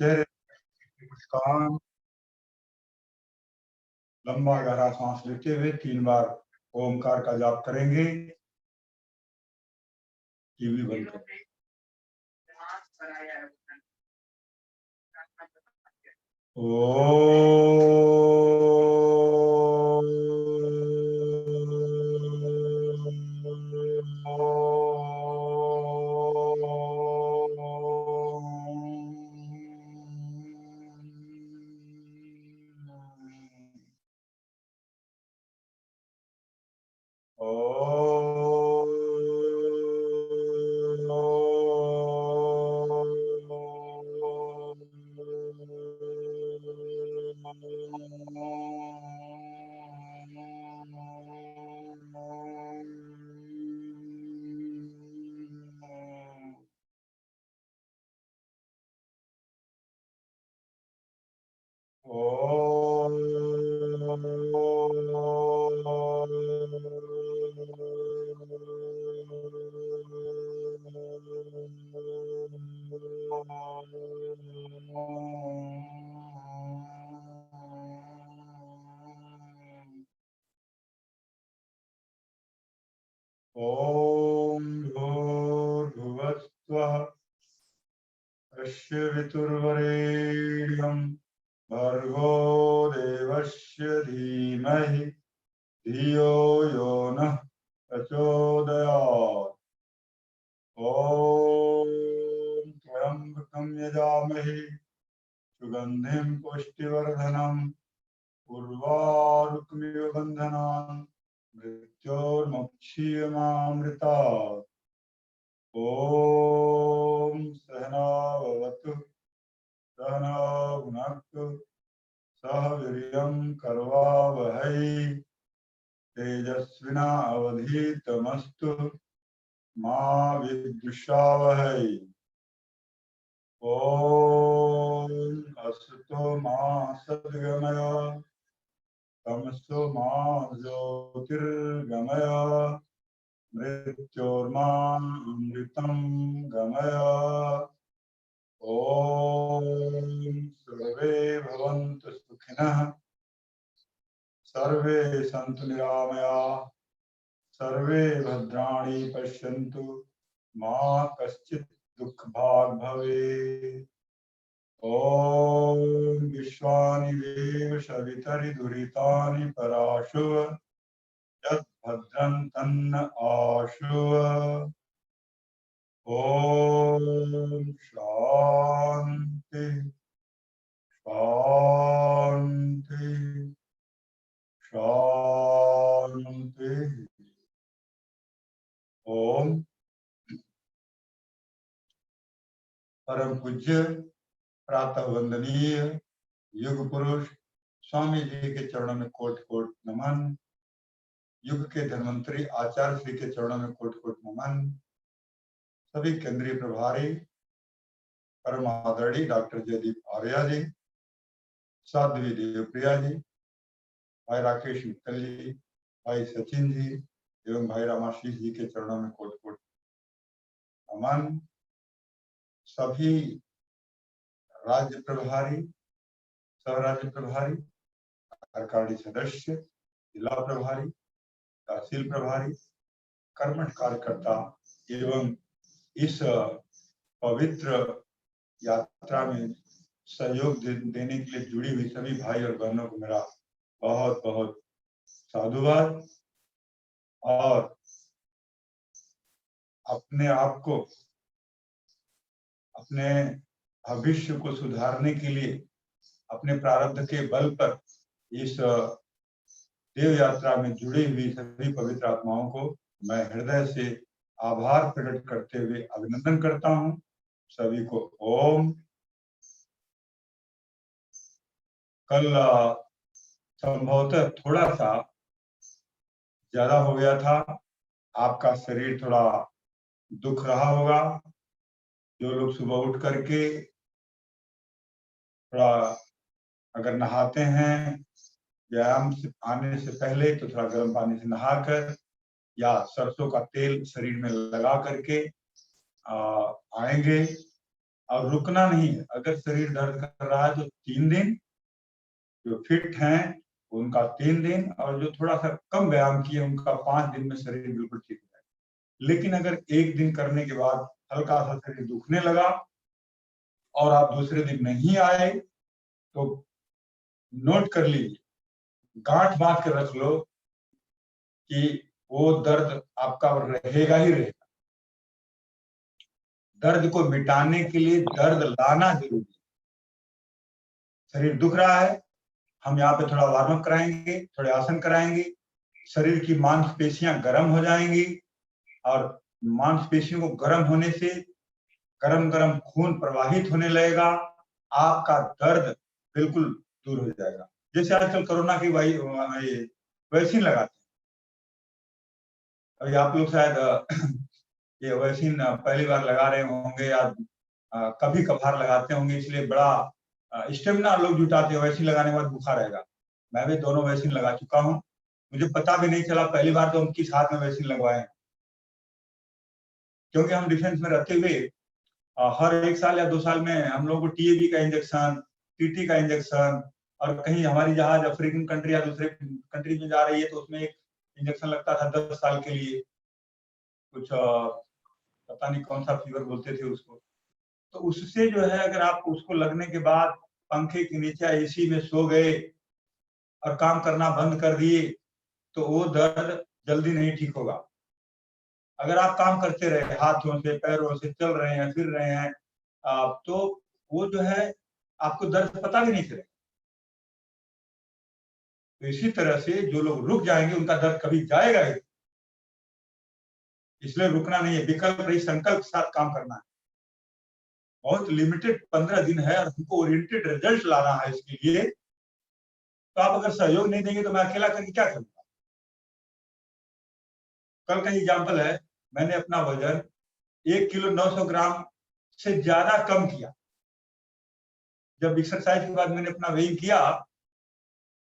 चेहरे मुस्कान, लंबा गहरा सांस लेते हुए 3 बार ओमकार का जाप करेंगे। टीवी बंद करें। ओम भूर्भुवस्सुवः तस्य वितुर्वरेण्यं भर्गो देवस्य धीमहि धियो यो नः प्रचोदयात्। ओम त्र्यंबकं यजामहे सुगंधिं पुष्टिवर्धनम् उर्वारुकमिव बन्धनान् मृत्योर्मुक्षीयमामृतात्। ओम सहना भवतु सहना भुनक्तु सह वीर्यं करवावहै तेजस्विनावधीतमस्तु मा विद्विषावहै। ओम असतो मा सद्गमय तमसो मा ज्योतिर्गमय मृत्योर्मामृतं गमय। ओम सर्वे भवन्तु सुखिनः सर्वे सन्तु निरामयाः सर्वे भद्राणि पश्यन्तु मा कश्चित् दुःखभाग् भवेत्। ओम विश्वानि देव सवितरि दुरितानि पराशुव यत् भद्रं तन्न आशुव। ओम शांति शांति शांति। ओम परम पूज्य प्रातः वंदनीय युग पुरुष स्वामी जी के चरणों में कोटि कोटि नमन। युग के धन्वंतरी आचार्य श्री के चरणों में कोटि कोटि नमन। सभी केंद्रीय प्रभारी परम आदरणीय डॉक्टर जयदीप आर्या जी, साध्वी देवप्रिया जी, भाई राकेश मित्तल जी, भाई सचिन जी एवं भाई रामाशीष जी के चरणों में कोटि कोटि नमन। सभी राज्य प्रभारी, सह राज्य प्रभारी, कार्यकारिणी सदस्य, जिला प्रभारी, तहसील प्रभारी, कर्मठ कार्यकर्ता एवं इस पवित्र यात्रा में सहयोग देने के लिए जुड़ी हुई सभी भाई और बहनों को मेरा बहुत बहुत साधुवाद। और अपने आप को, अपने भविष्य को सुधारने के लिए अपने प्रारब्ध के बल पर इस देव यात्रा में जुड़ी हुई सभी पवित्र आत्माओं को मैं हृदय से आभार प्रकट करते हुए अभिनंदन करता हूं। सभी को ओम। कल संभवतः थोड़ा सा ज्यादा हो गया था, आपका शरीर थोड़ा दुख रहा होगा। जो लोग सुबह उठ करके थोड़ा अगर नहाते हैं व्यायाम से आने से पहले तो थोड़ा गर्म पानी से नहाकर या सरसों का तेल शरीर में लगा करके आएंगे और रुकना नहीं है। अगर शरीर दर्द कर रहा है तो 3 दिन, जो फिट हैं उनका 3 दिन, और जो थोड़ा सा कम व्यायाम किए उनका 5 दिन में शरीर बिल्कुल ठीक हो जाएगा। लेकिन अगर एक दिन करने के बाद हल्का सा शरीर दुखने लगा और आप दूसरे दिन नहीं आए तो नोट कर लीजिए, गांठ बांध के रख लो कि वो दर्द आपका रहेगा ही रहेगा। दर्द को मिटाने के लिए दर्द लाना जरूरी है। शरीर दुख रहा है, हम यहाँ पे थोड़ा वार्म अप कराएंगे, थोड़े आसन कराएंगे, शरीर की मांसपेशियां गर्म हो जाएंगी और मांसपेशियों को गर्म होने से गर्म गर्म खून प्रवाहित होने लगेगा, आपका दर्द बिल्कुल दूर हो जाएगा। जैसे आजकल कोरोना की वैक्सीन लगाते हैं, अभी आप लोग शायद ये वैक्सीन पहली बार लगा रहे होंगे या कभी कभार लगाते होंगे, इसलिए बड़ा स्टेमिना लोग जुटाते हैं वैक्सीन लगाने के बाद बुखार आएगा। मैं भी दोनों वैक्सीन लगा चुका हूँ, मुझे पता भी नहीं चला पहली बार तो हम किस हाथ में वैक्सीन लगवाए, क्योंकि हम डिफेंस में रहते हुए हर 1 साल या 2 साल में हम लोगों को टीएबी का इंजेक्शन, टीटी का इंजेक्शन, और कहीं हमारी जहाज अफ्रीकन कंट्री या दूसरे कंट्री में जा रही है तो उसमें एक इंजेक्शन लगता था 10 साल के लिए, कुछ पता नहीं कौन सा फीवर बोलते थे उसको। तो उससे जो है अगर आप उसको लगने के बाद पंखे के नीचे एसी में सो गए और काम करना बंद कर दिए तो वो दर्द जल्दी नहीं ठीक होगा। अगर आप काम करते रहे, हाथों से पैरों से चल रहे हैं, फिर रहे हैं, तो वो जो है आपको दर्द पता भी नहीं चलेगा। तो इसी तरह से जो लोग रुक जाएंगे उनका दर्द कभी जाएगा ही। इसलिए रुकना नहीं है, विकल्प रही संकल्प के साथ काम करना है। बहुत लिमिटेड 15 दिन है और हमको ओरिएंटेड रिजल्ट लाना है इसके लिए। तो आप अगर सहयोग नहीं देंगे तो मैं अकेला करके क्या करूंगा। कल का एग्जाम्पल है, मैंने अपना वजन 1 किलो 900 ग्राम से ज्यादा कम किया। जब एक्सरसाइज के बाद मैंने अपना वेइंग किया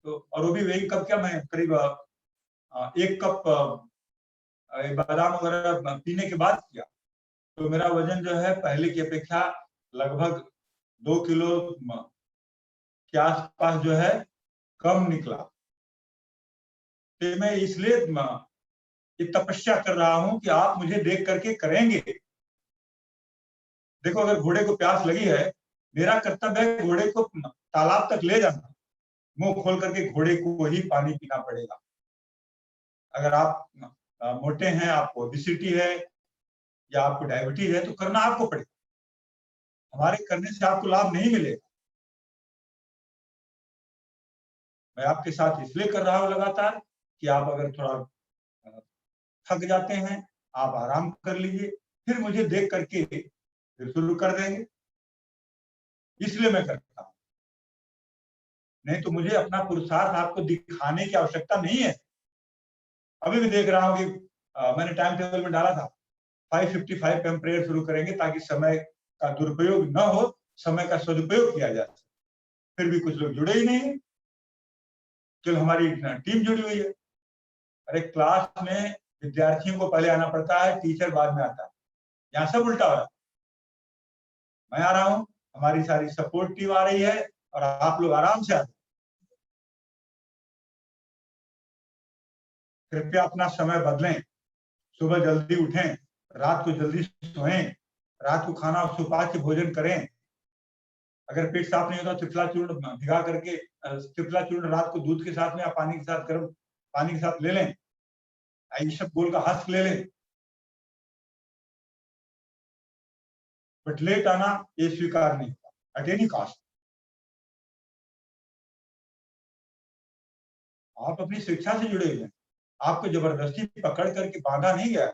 तो, और वो भी वेइंग कब किया, मैं करीब 1 कप बादाम वगैरह पीने के बाद किया, तो मेरा वजन जो है पहले की अपेक्षा लगभग 2 किलो के आसपास जो है कम निकला। तो मैं इसलिए ये तपस्या कर रहा हूं कि आप मुझे देख करके करेंगे। देखो अगर घोड़े को प्यास लगी है, मेरा कर्तव्य है घोड़े को तालाब तक ले जाना, मुंह खोल करके घोड़े को ही पानी पीना पड़ेगा। अगर आप मोटे हैं, आपको ओबेसिटी है या आपको डायबिटीज है तो करना आपको पड़ेगा, हमारे करने से आपको लाभ नहीं मिलेगा। मैं आपके साथ इसलिए कर रहा हूं लगातार कि आप अगर थोड़ा थक जाते हैं, आप आराम कर लीजिए, फिर मुझे देख करके फिर शुरू कर देंगे, इसलिए मैं करता हूं। नहीं तो मुझे अपना पुरुषार्थ आपको दिखाने की आवश्यकता नहीं है। अभी भी देख रहा हूं कि मैंने टाइम टेबल में डाला था 5:55 पे हम प्रेयर शुरू करेंगे ताकि समय का दुरुपयोग न हो, समय का सदुपयोग किया जाए। फिर भी कुछ लोग जुड़े ही नहीं, चलो हमारी टीम जुड़ी हुई है। अरे क्लास में विद्यार्थियों को पहले आना पड़ता है, टीचर बाद में आता है, यहाँ सब उल्टा हो रहा है। मैं आ रहा हूँ, हमारी सारी सपोर्ट टीम आ रही है और आप लोग आराम से आते। कृपया अपना समय बदलें, सुबह जल्दी उठें, रात को जल्दी सोएं, रात को खाना सुपाच्य भोजन करें। अगर पेट साफ नहीं होता त्रिफला चूर्ण भिगा करके त्रिफला चूर्ण रात को दूध के साथ में या पानी के साथ, गर्म पानी के साथ ले लें, ईशब गोल का हस्क ले लें, बट लेट आना ये स्वीकार नहीं होता एट एनी कॉस्ट। आप अपनी शिक्षा से जुड़े हुए हैं, आपको जबरदस्ती पकड़ करके बांधा नहीं गया।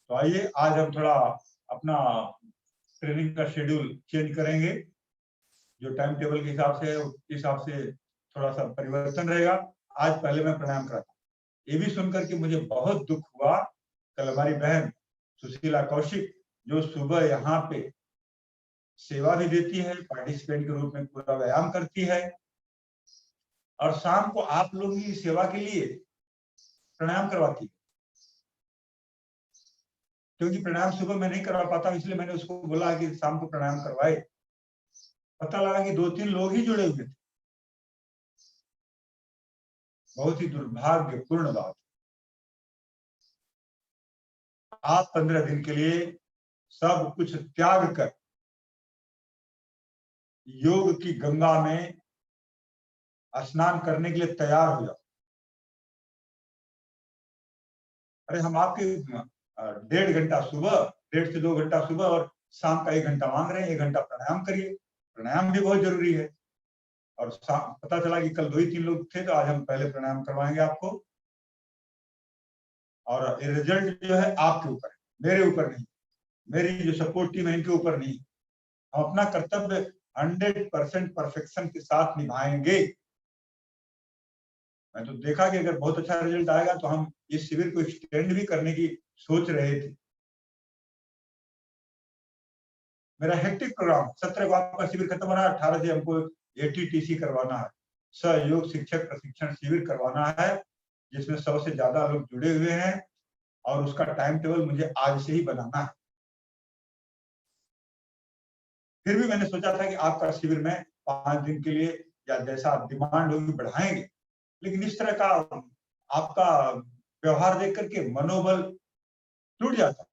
तो आइए आज हम थोड़ा अपना ट्रेनिंग का शेड्यूल चेंज करेंगे, जो टाइम टेबल के हिसाब से उस हिसाब से थोड़ा सा परिवर्तन रहेगा। आज पहले मैं प्राणायाम कराता, ये भी सुनकर के मुझे बहुत दुख हुआ, कल हमारी बहन सुशीला कौशिक जो सुबह यहाँ पे सेवा भी देती है, पार्टिसिपेंट के रूप में पूरा व्यायाम करती है, और शाम को आप लोगों की सेवा के लिए प्राणायाम करवाती है। क्योंकि प्राणायाम सुबह मैं नहीं करवा पाता, इसलिए मैंने उसको बोला कि शाम को प्राणायाम करवाए। पता लगा कि 2-3 लोग ही जुड़े हुए थे। बहुत ही दुर्भाग्यपूर्ण बात। आप 15 दिन के लिए सब कुछ त्याग कर योग की गंगा में स्नान करने के लिए तैयार हो जाओ। अरे हम आपके 1.5 घंटा सुबह, 1.5 से 2 घंटा सुबह और शाम का 1 घंटा मांग रहे हैं। 1 घंटा प्राणायाम करिए। प्राणायाम भी बहुत जरूरी है। और पता चला कि कल 2 ही 3 लोग थे, तो आज हम पहले प्राणायाम करवाएंगे आपको। और रिजल्ट जो है आपके ऊपर है, मेरे ऊपर नहीं। मेरी जो सपोर्ट टीम है इनके ऊपर नहीं। हम अपना कर्तव्य 100% परफेक्शन के साथ निभाएंगे। मैं तो देखा कि अगर बहुत अच्छा रिजल्ट आएगा तो हम इस शिविर को एक्सटेंड भी करने की सोच रहे थे। मेरा हेक्टिक प्रोग्राम 17 को आपका शिविर खत्म हो रहा है, 18 से हमको ATTC करवाना है, सहयोग शिक्षक प्रशिक्षण शिविर करवाना है, जिसमें 100 से ज्यादा लोग जुड़े हुए हैं और उसका टाइम टेबल मुझे आज से ही बनाना है। फिर भी मैंने सोचा था कि आपका शिविर में 5 दिन के लिए या जैसा डिमांड होगी बढ़ाएंगे, लेकिन इस तरह का आपका व्यवहार देख करके मनोबल टूट जाता।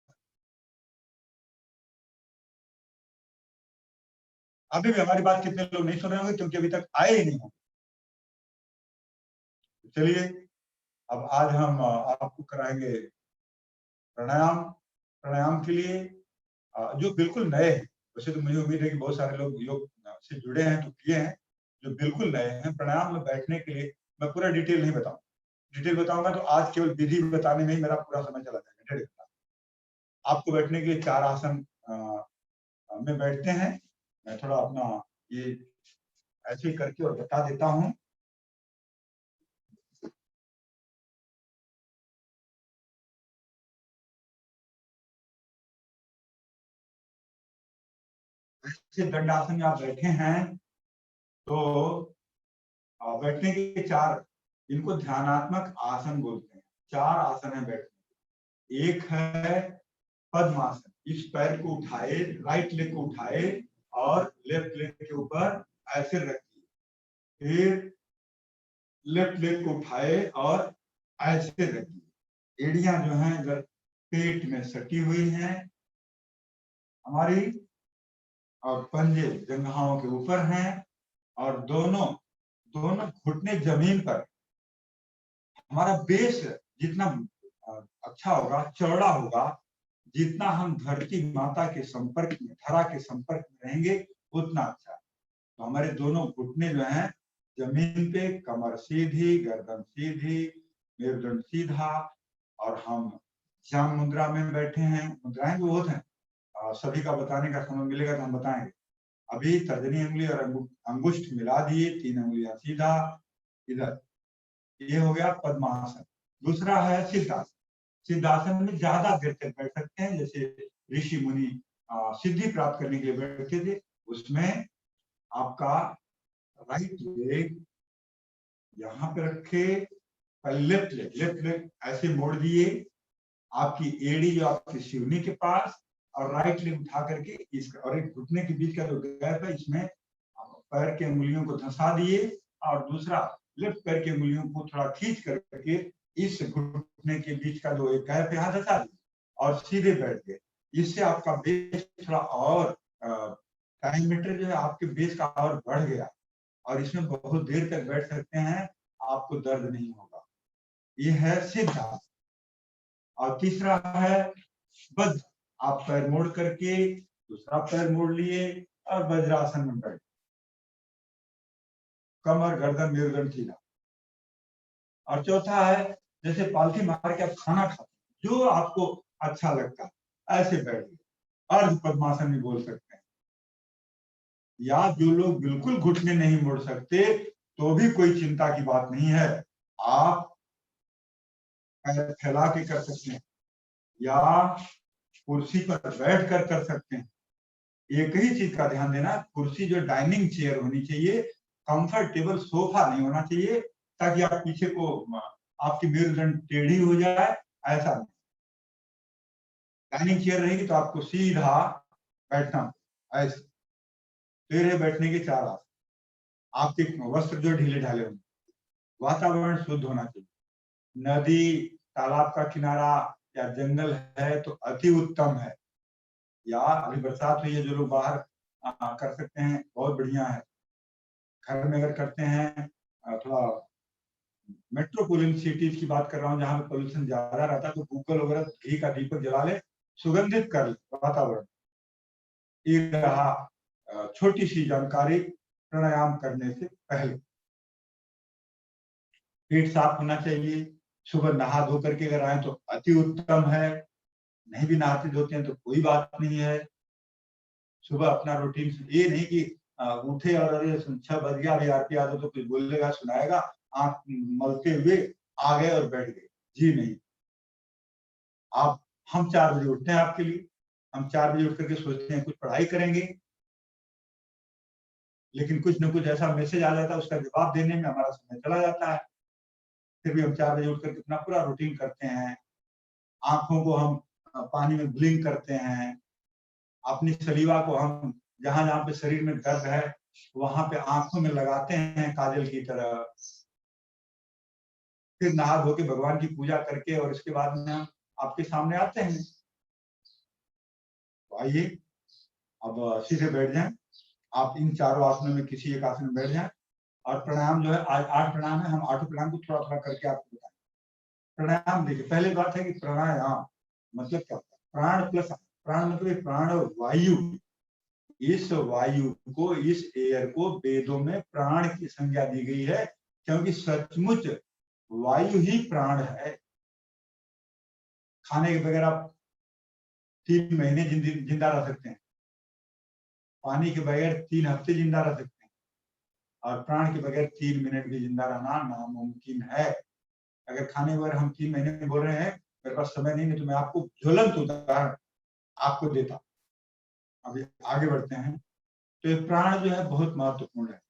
अभी भी हमारी बात कितने लोग नहीं सुन रहे होंगे क्योंकि अभी तक आए ही नहीं होंगे। चलिए अब आज हम आपको कराएंगे प्राणायाम। प्राणायाम के लिए जो बिल्कुल नए हैं, वैसे तो मुझे उम्मीद है कि बहुत सारे लोग योग से जुड़े हैं तो किए हैं। जो बिल्कुल नए हैं, प्राणायाम में बैठने के लिए मैं पूरा डिटेल नहीं बताऊं। डिटेल बताऊंगा तो आज केवल विधि बताने में ही मेरा पूरा समय चला जाएगा, 1.5 घंटा। आपको बैठने के लिए 4 आसन में बैठते हैं। मैं थोड़ा अपना ये ऐसे ही करके और बता देता हूँ। दंडासन में आप बैठे हैं तो बैठने के 4, इनको ध्यानात्मक आसन बोलते हैं। 4 आसन है बैठने। एक है पद्मासन। इस पैर को उठाए, राइट लेग को उठाए और लेफ्ट लेग के ऊपर ऐसे रखिए। फिर लेफ्ट लेग को उठाए और ऐसे रखिए। एड़ियां जो हैं अगर पेट में सटी हुई हैं हमारी, और पंजे जंघाओं के ऊपर हैं, और दोनों घुटने जमीन पर। हमारा बेस जितना अच्छा होगा, चौड़ा होगा, जितना हम धरती माता के संपर्क में, धरा के संपर्क में रहेंगे उतना अच्छा। तो हमारे दोनों घुटने जो हैं जमीन पे, कमर सीधी, गर्दन सीधी, मेरुदंड सीधा, और हम ध्यान मुद्रा में बैठे हैं। मुद्राएं भी बहुत हैं, सभी का बताने का समय मिलेगा तो हम बताएंगे। अभी तर्जनी उंगली और अंगुष्ठ मिला दिए, 3 उंगलियां सीधा इधर। ये हो गया पद्मासन। दूसरा है सिद्धासन। सिद्धासन में ज्यादा देर तक बैठ सकते हैं, जैसे ऋषि मुनि सिद्धि प्राप्त करने के लिए बैठते थे। उसमें आपका राइट लेग यहाँ पे रखे, लेफ्ट लेग ऐसे मोड़ दिए, आपकी एड़ी जो आपकी शिवनी के पास, और राइट लेग उठा करके इसका, और एक घुटने के बीच का जो गैप है इसमें पैर के उंगलियों को धंसा दिए, और दूसरा लेफ्ट पैर की उंगलियों को थोड़ा खींच करके इस घुटने के बीच का जो एक गैप यहाँ धंसा दिया और सीधे बैठ गए। इससे आपका बेस थोड़ा और टाइम मीटर जो है आपके बेस का और बढ़ गया, और इसमें बहुत देर तक बैठ सकते हैं, आपको दर्द नहीं होगा। ये है सिद्धासन। और तीसरा है वज्र। आप पैर मोड़ करके दूसरा पैर मोड़ लिए और वज्रासन में बैठ, कमर गर्दन मेरुदंड सीधा। और चौथा है जैसे पालथी मार के आप खाना खाते, जो आपको अच्छा लगता है ऐसे बैठ गए। अर्ध पद्मासन भी बोल सकते हैं। या जो लोग बिल्कुल घुटने नहीं मोड़ सकते तो भी कोई चिंता की बात नहीं है, आप पैर फैला के कर सकते हैं या कुर्सी पर बैठ कर सकते हैं। एक ही चीज का ध्यान देना, कुर्सी जो डाइनिंग चेयर होनी चाहिए, कंफर्टेबल सोफा नहीं होना चाहिए, ताकि आप पीछे को आपकी मेरुदंड टेढ़ी हो जाए, ऐसा नहीं। डाइनिंग चेयर रहेगी तो आपको सीधा बैठना होगा, ऐसे टेढ़े बैठने के 4 आसन। आपके वस्त्र जो ढीले ढाले होंगे, वातावरण शुद्ध होना चाहिए। नदी, तालाब का किनारा या जंगल है तो अति उत्तम है, या अभी बरसात हुई है, जो लोग बाहर कर सकते हैं बहुत बढ़िया है। घर में अगर करते हैं, थोड़ा मेट्रोपोलिटन सिटीज की बात कर रहा हूँ जहाँ पे पोल्यूशन ज्यादा रहता है, तो गूगल वगैरह घी का दीपक जला ले, सुगंधित कर ले वातावरण। ये रहा छोटी सी जानकारी प्राणायाम करने से पहले। पेट साफ होना चाहिए। सुबह नहा धो करके अगर आए तो अति उत्तम है, नहीं भी नहाते धोते हैं तो कोई बात नहीं है। सुबह अपना रूटीन, ये नहीं कि उठे और अरे 6 बज गया, अभी आरती यादव तो कुछ बोलेगा सुनाएगा, आंख मलते हुए आ गए और बैठ गए। जी नहीं, आप हम 4 बजे उठते हैं आपके लिए, हम 4 बजे उठ करके सोचते हैं कुछ पढ़ाई करेंगे, लेकिन कुछ न कुछ ऐसा मैसेज आ जाता है, उसका जवाब देने में हमारा समय चला जाता है। फिर भी हम 4 बजे उठ करके अपना पूरा रूटीन करते हैं। आंखों को हम पानी में ब्लिंक करते हैं, अपनी सलीवा को हम जहां जहां पे शरीर में दर्द है वहां पे आंखों में लगाते हैं काजल की तरह। फिर नहा धो के भगवान की पूजा करके और इसके बाद में हम आपके सामने आते हैं। तो आइए अब सीधे बैठ जाएं। आप इन चारों आसनों में किसी एक आसन में बैठ जाएं और प्राणायाम जो है, आज 8 प्राणायाम है, हम 8 प्राणायाम को थोड़ा थोड़ा करके आपको बताएं। प्राणायाम देखिए, पहले बात है कि प्राणायाम मतलब क्या होता है। प्राण प्लस, प्राण मतलब प्राण वायु, इस वायु को, इस एयर को वेदों में प्राण की संज्ञा दी गई है, क्योंकि सचमुच वायु ही प्राण है। खाने के बगैर आप 3 महीने जिंदा रह सकते हैं, पानी के बगैर 3 हफ्ते जिंदा रह सकते हैं, और प्राण के बगैर 3 मिनट भी जिंदा रहना नामुमकिन है। अगर खाने के बगैर हम 3 महीने में बोल रहे हैं, मेरे पास समय नहीं तो मैं आपको ज्वलंत उदाहरण आपको देता। अभी आगे बढ़ते हैं। तो ये प्राण जो है बहुत महत्वपूर्ण है,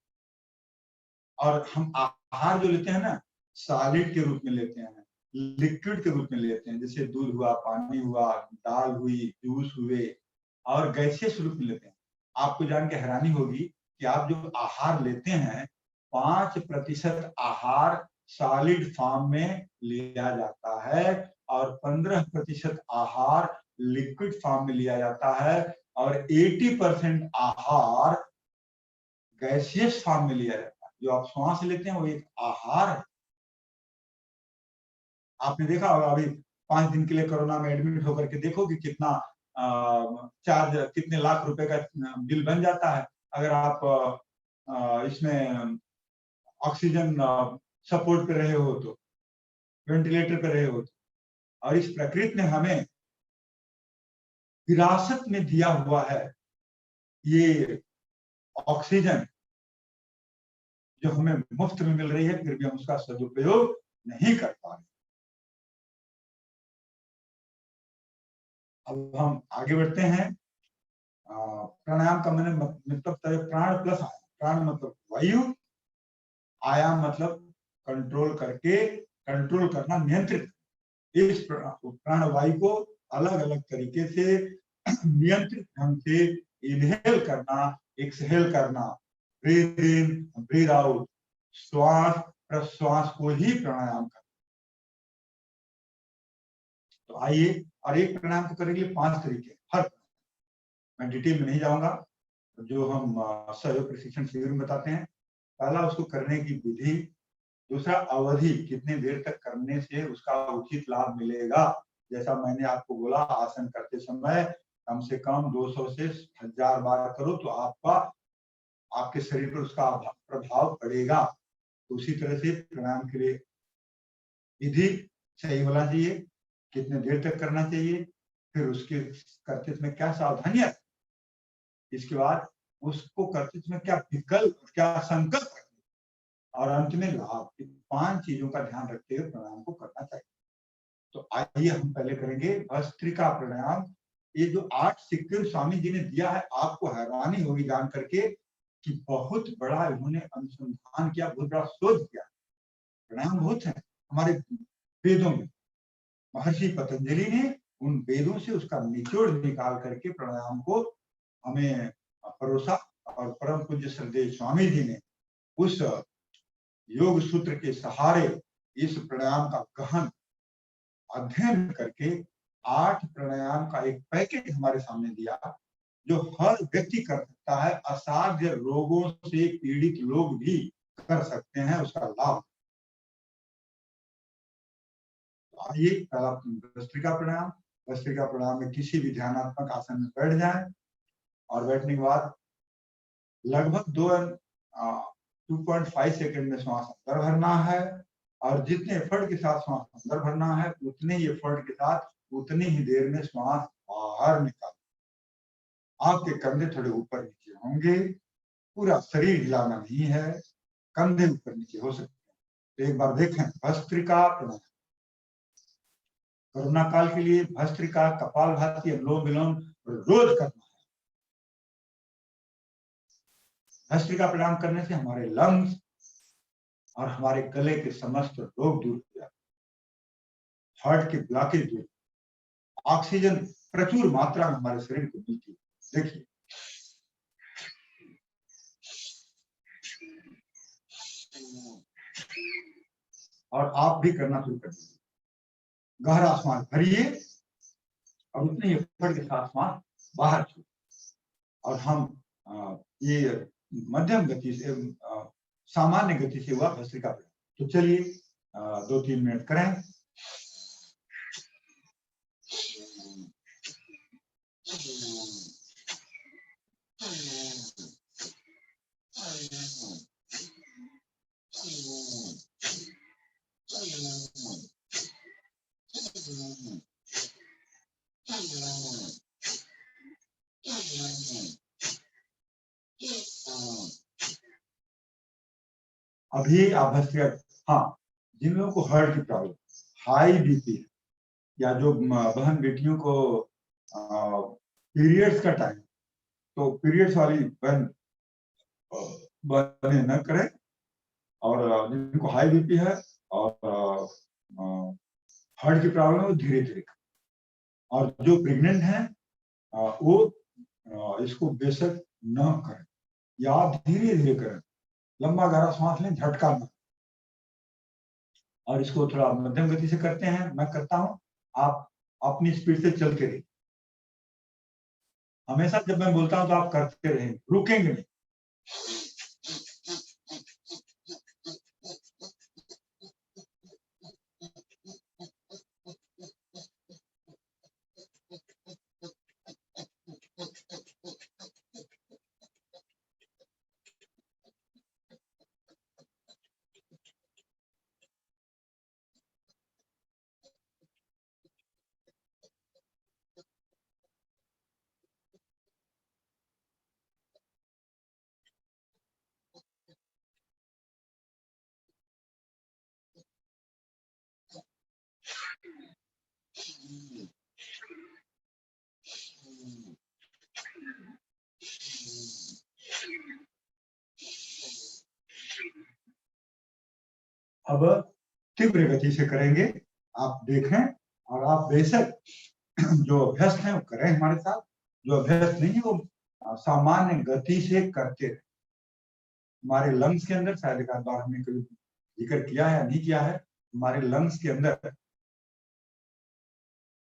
और हम आहार जो लेते हैं ना, सॉलिड के रूप में लेते हैं, लिक्विड के रूप में लेते हैं, जैसे दूध हुआ, पानी हुआ, दाल हुई, जूस हुए, और गैसियस रूप में लेते हैं। आपको जान के हैरानी होगी कि आप जो आहार लेते हैं, 5% आहार सॉलिड फॉर्म में लिया जाता है और 15% आहार लिक्विड फॉर्म में लिया जाता है, और 80% आहार गैसियस फॉर्म में लिया जाता है। जो आप श्वास लेते हैं वो एक आहार है। आपने देखा होगा अभी 5 दिन के लिए कोरोना में एडमिट होकर के देखो कि कितना चार्ज, कितने लाख रुपए का बिल बन जाता है अगर आप इसमें ऑक्सीजन सपोर्ट कर रहे हो तो, वेंटिलेटर कर रहे हो तो। और इस प्रकृति ने हमें विरासत में दिया हुआ है ये ऑक्सीजन, जो हमें मुफ्त में मिल रही है, फिर भी हम उसका सदुपयोग नहीं कर पा रहे। अब हम आगे बढ़ते हैं। प्राणायाम का मैंने मतलब प्राण प्लस आयाम। प्राण मतलब वायु, आयाम मतलब कंट्रोल करके, कंट्रोल करना, नियंत्रित। इस प्राण वायु को अलग अलग तरीके से नियंत्रित ढंग से इनहेल करना, एक्सहेल करना, ब्रीथ इन ब्रीथ आउट, श्वास प्रश्वास को ही प्राणायाम करना। तो आइए, और एक प्राणायाम को करने के लिए 5 तरीके, हर मैं डिटेल में नहीं जाऊंगा, जो हम सहयोग प्रशिक्षण शिविर में बताते हैं। पहला, उसको करने की विधि। दूसरा, अवधि, कितने देर तक करने से उसका उचित लाभ मिलेगा। जैसा मैंने आपको बोला, आसन करते समय कम से कम 200 से 1000 बार करो तो आपके शरीर पर उसका प्रभाव पड़ेगा। तो उसी तरह से प्राणायाम के लिए विधि सही होना चाहिए, कितने देर तक करना चाहिए, फिर उसके करते समय क्या सावधानियां, इसके बाद उसको करते समय क्या विकल्प, क्या संकल्प, और अंत में लाभ। 5 चीजों का ध्यान रखते हुए प्राणायाम को करना चाहिए। तो आइए हम पहले करेंगे भस्त्रिका प्राणायाम। ये जो 8 सीक्वेंस स्वामी जी ने दिया है, आपको हैरानी होगी जान करके कि बहुत बड़ा इन्होंने अनुसंधान किया, बहुत बड़ा शोध किया। प्राणायाम बहुत है हमारे वेदों में। महर्षि पतंजलि ने उन वेदों से उसका निचोड़ निकाल करके प्राणायाम को हमें परोसा। और परम पूज्य श्रद्धेय स्वामी जी ने उस योग सूत्र के सहारे इस प्राणायाम का गहन अध्ययन करके 8 प्राणायाम का एक पैकेज हमारे सामने दिया, जो हर व्यक्ति कर सकता है। असाध्य रोगों से पीड़ित लोग भी कर सकते हैं उसका लाभ। आइए पहला भस्त्रिका प्राणायाम। भस्त्रिका प्राणायाम में किसी भी ध्यानात्मक आसन में बैठ जाएं और बैठने के बाद लगभग 2.5 सेकंड में श्वास अंदर भरना है, और जितने एफर्ट के साथ श्वास अंदर भरना है उतने ही एफर्ट के साथ उतनी ही देर में श्वास बाहर निकाल। आपके कंधे थोड़े ऊपर नीचे होंगे, पूरा शरीर हिलाना नहीं है, कंधे ऊपर नीचे हो सकते हैं। तो एक बार देखें भस्त्रिका प्राणायाम। कोरोना काल के लिए भस्त्रिका, कपालभाति, अनुलोम विलोम रोज करना है। भस्त्रिका प्राणायाम करने से हमारे लंग्स और हमारे गले के समस्त रोग दूर हो जाते, हार्ट की ब्लॉकेज दूर, ऑक्सीजन प्रचुर मात्रा में हमारे शरीर को मिलती है। देखिए और आप भी करना शुरू कर दीजिए। गहरा श्वास भरिए और उतने ही एफर्ट के साथ श्वास बाहर छोड़िए। और हम ये मध्यम गति से, सामान्य गति से हुआ भस्त्रिका प्राणायाम। तो चलिए 2-3 मिनट करें। अभी आप भस्त्रिका, हाँ, जिन लोगों को हार्ट की प्रॉब्लम, हाई बीपी है, या जो बहन बेटियों को पीरियड्स का टाइम, तो पीरियड्स वाली बहनें न करें। और जिनको हाई बीपी है और हार्ट की प्रॉब्लम है वो धीरे धीरे करें। और जो प्रेग्नेंट है वो इसको बेशक न करें, या आप धीरे धीरे करें, लंबा गहरा सांस लें, झटका न। और इसको थोड़ा मध्यम गति से करते हैं, मैं करता हूं, आप अपनी स्पीड से चलते रहिए। हमेशा जब मैं बोलता हूं तो आप करते रहेंगे, रुकेंगे नहीं। अब तीव्र गति से करेंगे, आप देखें। और आप बेशक जो अभ्यस्त हैं वो करें हमारे साथ, जो अभ्यस्त नहीं है वो सामान्य गति से करते रहे। हमारे लंग्स के अंदर, शायद एक आध बार हमने कभी जिक्र किया है नहीं किया है, हमारे लंग्स के अंदर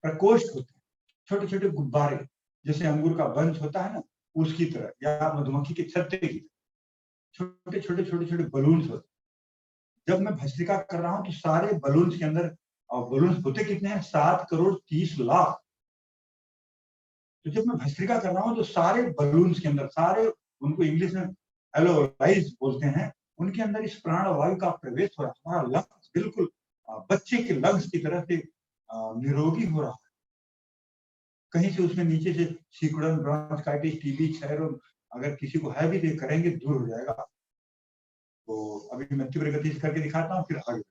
प्रकोष्ठ होते हैं, छोटे छोटे गुब्बारे, जैसे अंगूर का बंच होता है ना, उसकी तरह, या मधुमक्खी के छत्ते की छोटे छोटे छोटे छोटे बलून्स होते हैं। जब मैं भस्त्रिका कर रहा हूं तो सारे बलून्स के अंदर, और बलून्स होते कितने हैं, 7,30,00,000। तो जब मैं भस्त्रिका कर रहा हूं तो सारे बलून्स के अंदर, सारे, उनको इंग्लिश में एलोलाइज बोलते हैं, उनके अंदर इस प्राण वायु का प्रवेश हो रहा है। हमारा लंग्स बिल्कुल बच्चे के लंग्स की तरह से निरोगी हो रहा है। कहीं से उसमें नीचे से सिकुड़न, ब्रोंकाइटिस, टीबी, क्षय रोग अगर किसी को है भी तो करेंगे दूर हो जाएगा। तो अभी मैं तीव्र गति से करके दिखाता हूँ, फिर आगे।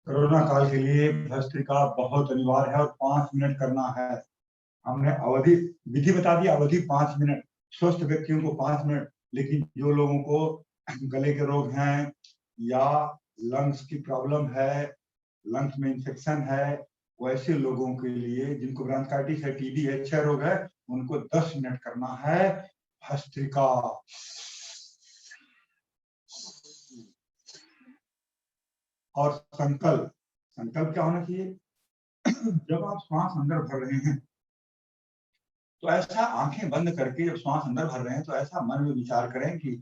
कोरोना काल के लिए भस्त्रिका बहुत अनिवार्य है और 5 मिनट करना है। हमने अवधि विधि बता दी, अवधि 5 मिनट, स्वस्थ व्यक्तियों को 5 मिनट, लेकिन जो लोगों को गले के रोग हैं या लंग्स की प्रॉब्लम है, लंग्स में इंफेक्शन है, वैसे लोगों के लिए जिनको ब्रांकाइटिस है, टीबी है, क्षय रोग है, उनको 10 मिनट करना है भस्त्रिका। और संकल्प, संकल्प क्या होना चाहिए? जब आप श्वास अंदर भर रहे हैं तो ऐसा आंखें बंद करके जब श्वास अंदर भर रहे हैं तो ऐसा मन में विचार करें कि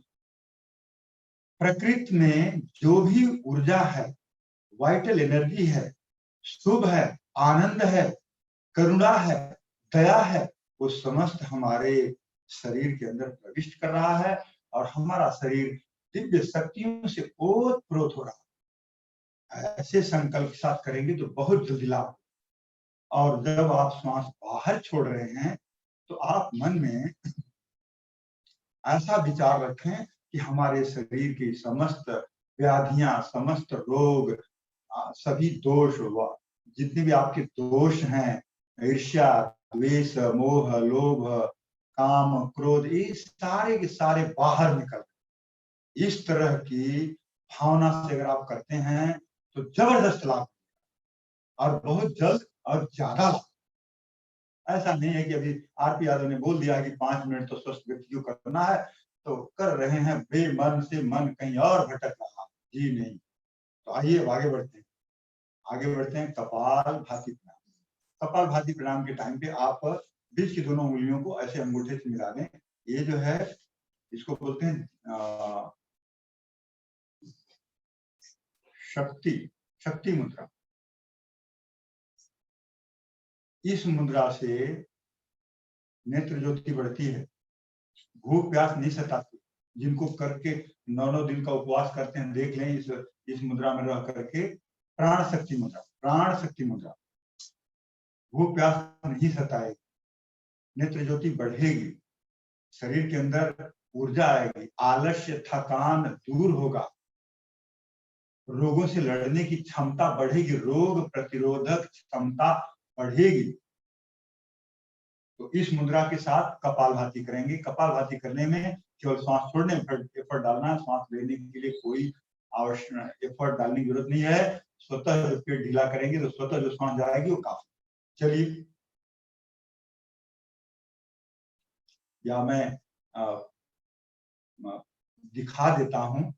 प्रकृति में जो भी ऊर्जा है, वाइटल एनर्जी है, शुभ है, आनंद है, करुणा है, दया है, वो समस्त हमारे शरीर के अंदर प्रविष्ट कर रहा है और हमारा शरीर दिव्य शक्तियों से ओत-प्रोत हो रहा है। ऐसे संकल्प के साथ करेंगे तो बहुत जल्दी लाभ। और जब आप श्वास बाहर छोड़ रहे हैं तो आप मन में ऐसा विचार रखें कि हमारे शरीर की समस्त व्याधियां, समस्त रोग, सभी दोष, जितने भी आपके दोष हैं, ईर्ष्या, द्वेष, मोह, लोभ, काम, क्रोध, ये सारे के सारे बाहर निकल। इस तरह की भावना से अगर आप करते हैं तो जबरदस्त लाभ और बहुत जल्द और ज्यादा लाभ। ऐसा नहीं है कि अभी आरपी यादव ने बोल दिया है कि 5 मिनट तो स्वस्थ व्यक्ति को करना है तो कर रहे हैं, बेमन से मन कहीं और भटक रहा, जी नहीं। तो आइए अब आगे बढ़ते हैं, आगे बढ़ते हैं कपाल भाती प्रणाम। कपाल भाती प्रणाम के टाइम पे आप बीच की दोनों उंगलियों को ऐसे अंगूठे से मिला दें। ये जो है इसको बोलते हैं शक्ति मुद्रा। इस मुद्रा से नेत्र ज्योति बढ़ती है, भूख प्यास नहीं सताती। जिनको करके 9 दिन का उपवास करते हैं देख लें, इस मुद्रा में रह करके, प्राण शक्ति मुद्रा, प्राण शक्ति मुद्रा। भूख प्यास नहीं सताएगी, नेत्र ज्योति बढ़ेगी, शरीर के अंदर ऊर्जा आएगी, आलस्य थकान दूर होगा, रोगों से लड़ने की क्षमता बढ़ेगी, रोग प्रतिरोधक क्षमता बढ़ेगी। तो इस मुद्रा के साथ कपालभाति करेंगे। कपालभाति करने में केवल श्वास छोड़ने में एफर्ट डालना है, श्वास लेने के लिए कोई आवश्यक एफर्ट डालने की जरूरत नहीं है। स्वतः जो पेट ढीला करेंगे तो स्वतः जो श्वास जाएगी वो काफी। चलिए, या मैं दिखा देता हूं।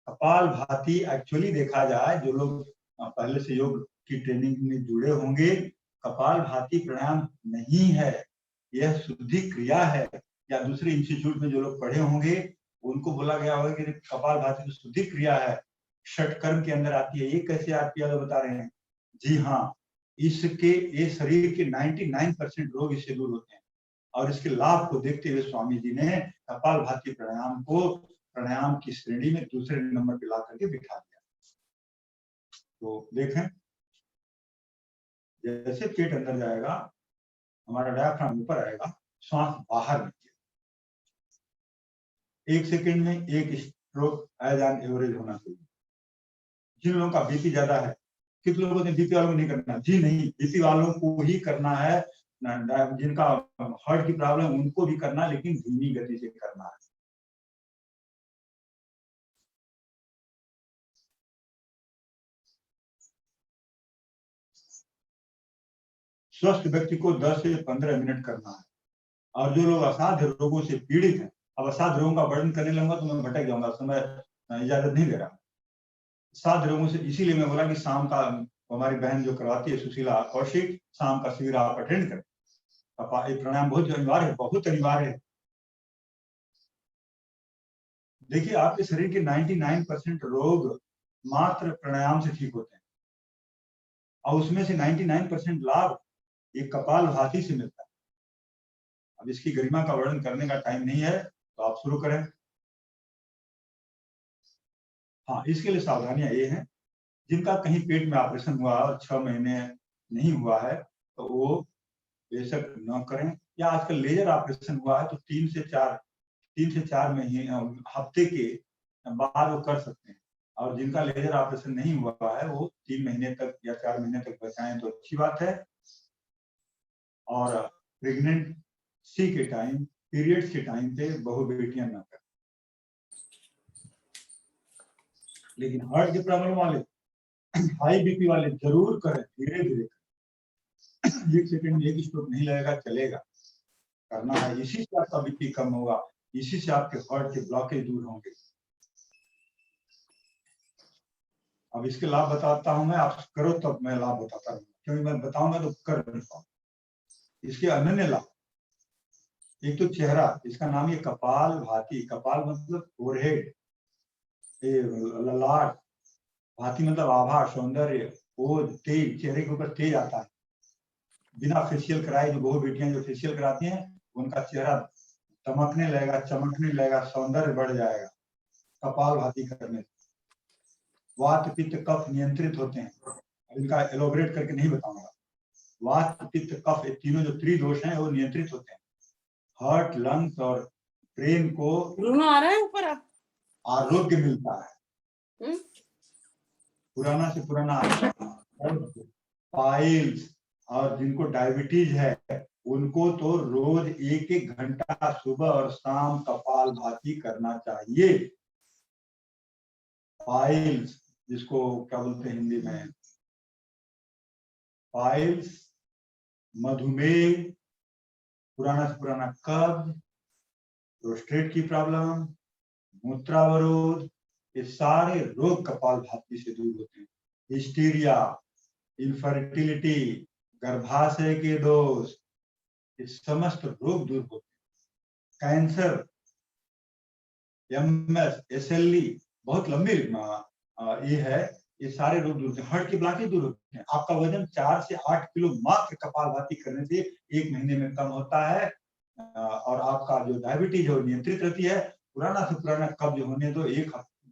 कपालभाति एक्चुअली देखा जाए, जो लोग पहले से योग की ट्रेनिंग में जुड़े होंगे, कपालभाति प्राणायाम नहीं है, यह शुद्धि क्रिया है। या दूसरे इंस्टीट्यूट में जो लोग पढ़े होंगे उनको बोला गया होगा कि कपालभाति तो शुद्धि क्रिया है, षटकर्म के अंदर आती है। ये कैसे आरपी यादव बता रहे हैं? जी हाँ, इसके ये शरीर के 99% रोग इससे दूर होते हैं। और इसके लाभ को देखते हुए स्वामी जी ने कपालभाति प्राणायाम को प्राणायाम की श्रेणी में दूसरे नंबर पे ला करके बिठा दिया। तो देखें, जैसे पेट अंदर जाएगा, हमारा डायफ्राम ऊपर आएगा, श्वास बाहर निकले। 1 सेकंड में 1 स्ट्रोक एज एन एवरेज होना चाहिए। जिन लोगों का बीपी ज्यादा है, कितने लोगों ने बीपी वालों को नहीं करना? जी नहीं, बीपी वालों को ही करना है। जिनका हार्ट की प्रॉब्लम उनको भी करना, लेकिन धीमी गति से करना है। स्वस्थ व्यक्ति को 10 से 15 मिनट करना है। और जो लोग असाध्य रोगों से पीड़ित हैं, अब असाध्य रोगों का वर्णन करने लगूंगा तो मैं भटक जाऊंगा, समय इजाजत नहीं दे रहा। साध्य रोगों से इसीलिए मैं बोला कि शाम का हमारी बहन जो करवाती है सुशीला कौशिक, शाम का शिविर आप अटेंड करें। प्राणायाम बहुत अनिवार्य है, बहुत अनिवार्य है। देखिए, आपके शरीर के 99% रोग मात्र प्राणायाम से ठीक होते हैं और उसमें से 99% लाभ ये कपालभाति से मिलता है। अब इसकी गरिमा का वर्णन करने का टाइम नहीं है, तो आप शुरू करें। हाँ, इसके लिए सावधानियां ये हैं, जिनका कहीं पेट में ऑपरेशन हुआ और 6 महीने नहीं हुआ है तो वो बेशक न करें। या आजकल लेजर ऑपरेशन हुआ है तो 3 से 4 महीने हफ्ते के बाद वो कर सकते हैं। और जिनका लेजर ऑपरेशन नहीं हुआ है वो 3 महीने तक या 4 महीने तक बचाएं तो अच्छी बात है। और प्रेगनेंसी के टाइम, पीरियड्स के टाइम पे बहु बेटियां ना करें। लेकिन हार्ट के प्रॉब्लम वाले, हाई बीपी वाले जरूर करें, धीरे धीरे करें। 1 सेकंड में 1 स्ट्रोक नहीं लगेगा, चलेगा, करना है। इसी से आपका बीपी कम होगा, इसी से आपके हार्ट के ब्लॉकेज दूर होंगे। अब इसके लाभ बताता हूं मैं, आप करो तब मैं लाभ बताता हूँ, क्योंकि मैं बताऊंगा तो कर नहीं पाऊंगा। इसके अनन्य लाभ, एक तो चेहरा, इसका नाम है कपाल भाती। कपाल मतलब फोरहेड, ललाट, भाती मतलब आभा, सौंदर्य, वो तेज, चेहरे के ऊपर तेज आता है। बिना फेशियल कराए जो बहु बेटियां जो फेशियल कराती हैं, उनका चेहरा चमकने लगेगा, चमकने लगेगा, सौंदर्य बढ़ जाएगा कपाल भाती करने से। वात पित्त कफ नियंत्रित होते हैं, इनका एलोबरेट करके नहीं बताऊंगा। वात पित्त कफ, ये तीनों जो त्रिदोष हैं वो नियंत्रित होते हैं। हार्ट, लंग्स और ब्रेन को आ रहा है ऊपर आरोग्य मिलता है। पुराना से पुराना पाइल्स और जिनको डायबिटीज है उनको तो रोज 1-1 घंटा सुबह और शाम कपाल भाती करना चाहिए। पाइल्स, जिसको क्या बोलते हैं हिंदी में, पाइल्स, मधुमेह, पुराना से पुराना कब्ज, प्रोस्टेट की प्रॉब्लम, मूत्रावरोध, ये सारे रोग कपाल भाती से दूर होते हैं। हिस्टीरिया, इनफर्टिलिटी, गर्भाशय के दोष, ये समस्त रोग दूर होते हैं। कैंसर, MS, SLE, बहुत लंबी ये है, ये सारे रोग दूर होते हैं। हार्ट की ब्लॉकेज दूर होते हैं। आपका वजन 4 से 8 किलो मात्र कपालभाति करने से 1 महीने में कम होता है। और आपका जो डायबिटीज है नियंत्रित रहती है। पुराना से पुराना कब्ज होने दो,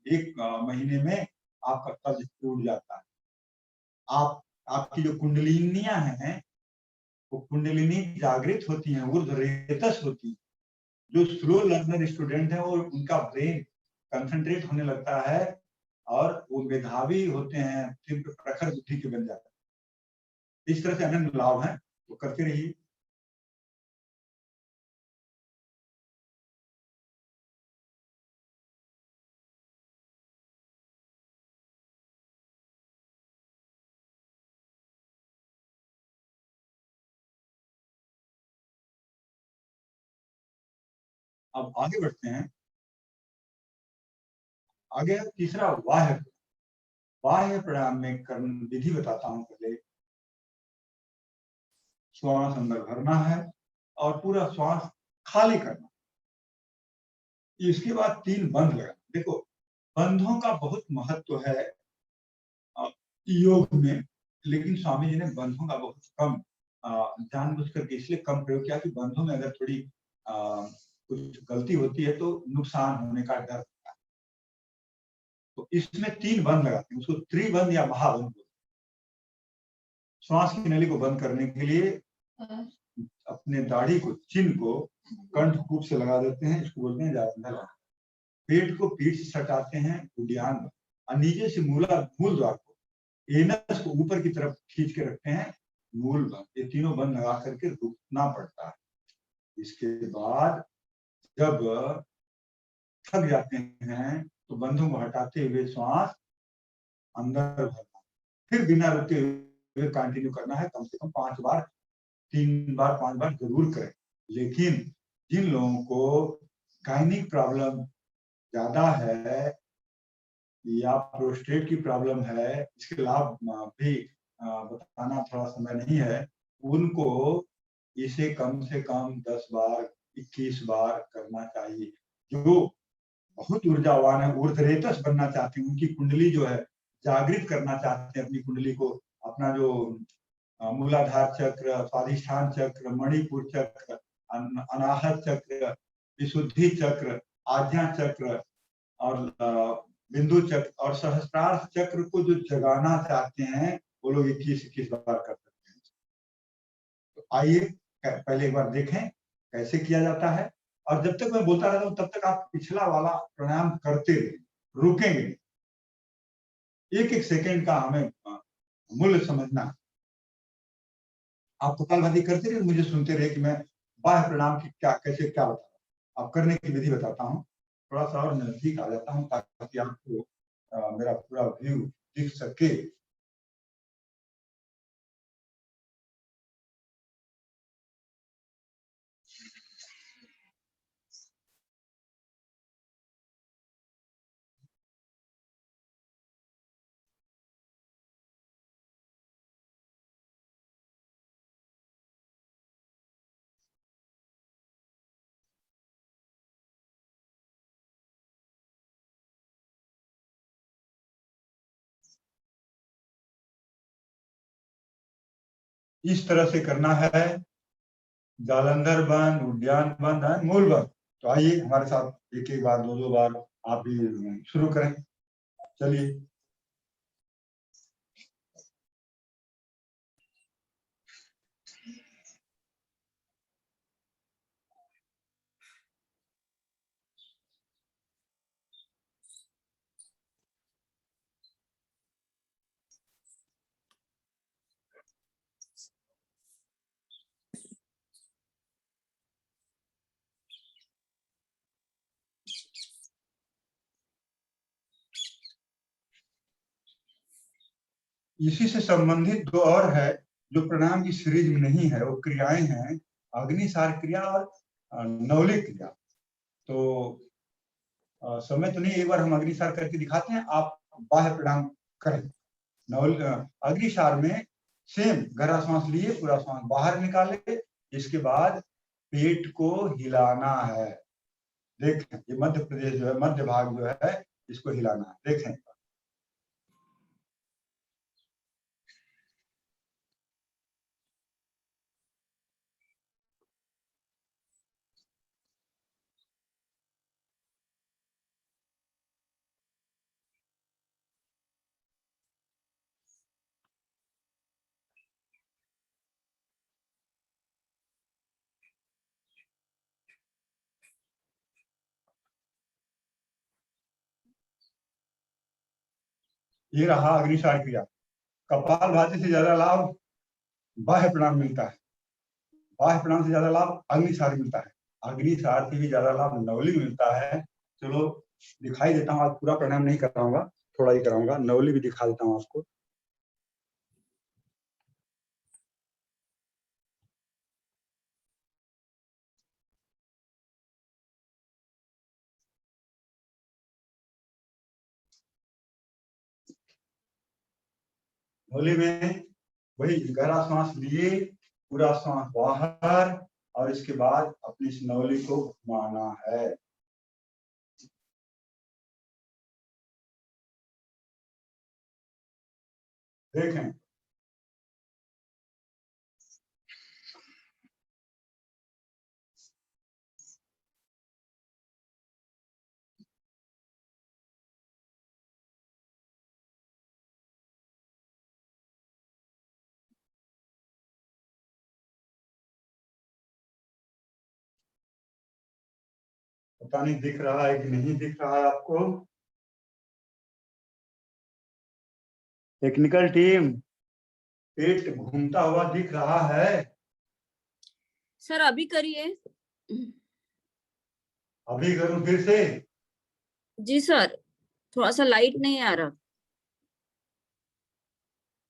एक महीने में आपका कब्ज टूट जाता है। आपकी जो कुंडलिनियां हैं वो कुंडलिनी जागृत होती हैं, ऊर्ध्वरेतस होती है। जो स्लो लर्नर स्टूडेंट है वो उनका ब्रेन कंसंट्रेट होने लगता है और वो मेधावी होते हैं, तीव्र प्रखर बुद्धि के बन जाते हैं। इस तरह से अनंत लाभ हैं, तो करते रहिए। अब आगे बढ़ते हैं। आगे तीसरा बाह्य। बाह्य प्राणायाम में कर्म विधि बताता हूं। पहले श्वास अंदर भरना है और पूरा श्वास खाली करना। इसके बाद 3 बंध लगाना। देखो, बंधों का बहुत महत्व है योग में, लेकिन स्वामी जी ने बंधों का बहुत कम जानबूझ करके इसलिए कम प्रयोग किया कि बंधों में अगर थोड़ी कुछ गलती होती है तो नुकसान होने का डर होता है। तो इसमें 3 बंध लगाते हैं, उसको त्रिबंध या महाबंध। श्वास की नली को बंद करने के लिए अपने दाढ़ी को, चिन्ह को कंठकूप से लगा देते हैं, इसको बोलते हैं जालंधर। पेट को पीठ से सटाते हैं, उद्यान, और नीचे से मूल द्वार को, एनस को ऊपर की तरफ खींच के रखते हैं, मूल बंद। ये तीनों बंद लगा करके रुकना पड़ता है। इसके बाद जब थक जाते हैं तो बंधों को हटाते हुए श्वास अंदर भरना, फिर बिना रुके हुए कंटिन्यू करना है। कम से कम 5 बार, 3 बार, 5 बार जरूर करें। लेकिन जिन लोगों को गायनिक प्रॉब्लम ज्यादा है या प्रोस्टेट की प्रॉब्लम है, इसके लाभ भी बताना थोड़ा समय नहीं है, उनको इसे कम से कम 10 बार, 21 बार करना चाहिए। जो बहुत ऊर्जावान है, ऊर्ध्वरेतस बनना चाहते हैं, उनकी कुंडली जो है जागृत करना चाहते हैं, अपनी कुंडली को, अपना जो मूलाधार चक्र, स्वाधिष्ठान चक्र, मणिपुर चक्र, अनाहत चक्र, विशुद्धि चक्र, आज्ञा चक्र और बिंदु चक्र और सहस्त्रार चक्र को जो जगाना चाहते हैं, वो लोग 21 बार कर सकते हैं। तो आइए पहले एक बार देखें कैसे किया जाता है, और जब तक मैं बोलता रहता हूं तब तक आप पिछला वाला प्राणायाम करते रहिए, रुकेंगे नहीं। एक एक सेकंड का हमें मूल्य समझना है। आप कपालभाति करते रहे, मुझे सुनते रहे कि मैं बाह्य प्रणाम की क्या कैसे क्या बता रहा हूँ। आप करने की विधि बताता हूँ, थोड़ा सा और नजदीक आ जाता हूँ ताकि आपको मेरा पूरा व्यू दिख सके। इस तरह से करना है। जालंधर बंद, उद्यान बंद है, मूल बंद। तो आइए हमारे साथ एक एक बार, दो दो बार आप भी शुरू करें। चलिए। इसी से संबंधित दो और है जो प्राणायाम की सीरीज में नहीं है, वो क्रियाएं हैं अग्निसार क्रिया और नवली क्रिया। तो समय तो नहीं, एक बार हम अग्निसार करके दिखाते हैं, आप बाह्य प्राणायाम करें। नवल अग्निसार में सेम गहरा सांस लिए, पूरा सांस बाहर निकाले, इसके बाद पेट को हिलाना है। देखें, ये मध्य प्रदेश जो है, मध्य भाग जो है, इसको हिलाना है। देखें, ये रहा अग्निसार क्रिया। कपाल भाती से ज्यादा लाभ बाह्य प्राणायाम मिलता है, बाह्य प्राणायाम से ज्यादा लाभ अग्निसार मिलता है, अग्निसार से भी ज्यादा लाभ नवली मिलता है। चलो दिखाई देता हूँ, आज पूरा प्राणायाम नहीं कराऊंगा, थोड़ा ही कराऊंगा, नवली भी दिखा देता हूँ आपको। नवली में वही गहरा सांस लिए, पूरा सांस बाहर, और इसके बाद अपनी इस नवली को घुमाना है। देखें, पता नहीं दिख रहा है कि नहीं दिख रहा है आपको। टेक्निकल टीम, पेट घूमता हुआ दिख रहा है? सर अभी करिए। अभी करूं फिर से? जी सर, थोड़ा सा लाइट नहीं आ रहा।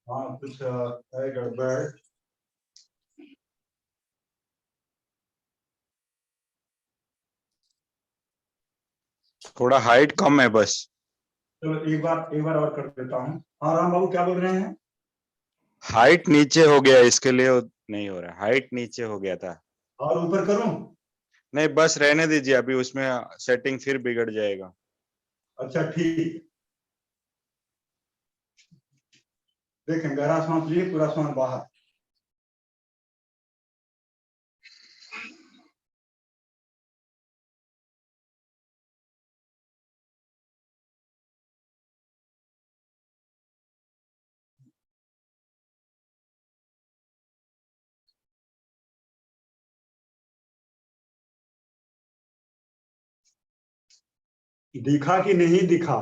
हाँ, कुछ है गड़बड़। थोड़ा हाइट कम है बस। चलो एक बार और कर देता हूँ। हाँ राम बाबू, क्या बोल रहे हैं? हाइट नीचे हो गया, इसके लिए नहीं हो रहा, हाइट नीचे हो गया था। और ऊपर करूं? नहीं, बस रहने दीजिए, अभी उसमें सेटिंग फिर बिगड़ जाएगा। अच्छा ठीक। देखें, गहरा सांस लिए, पूरा सांस बाहर। दिखा कि नहीं दिखा?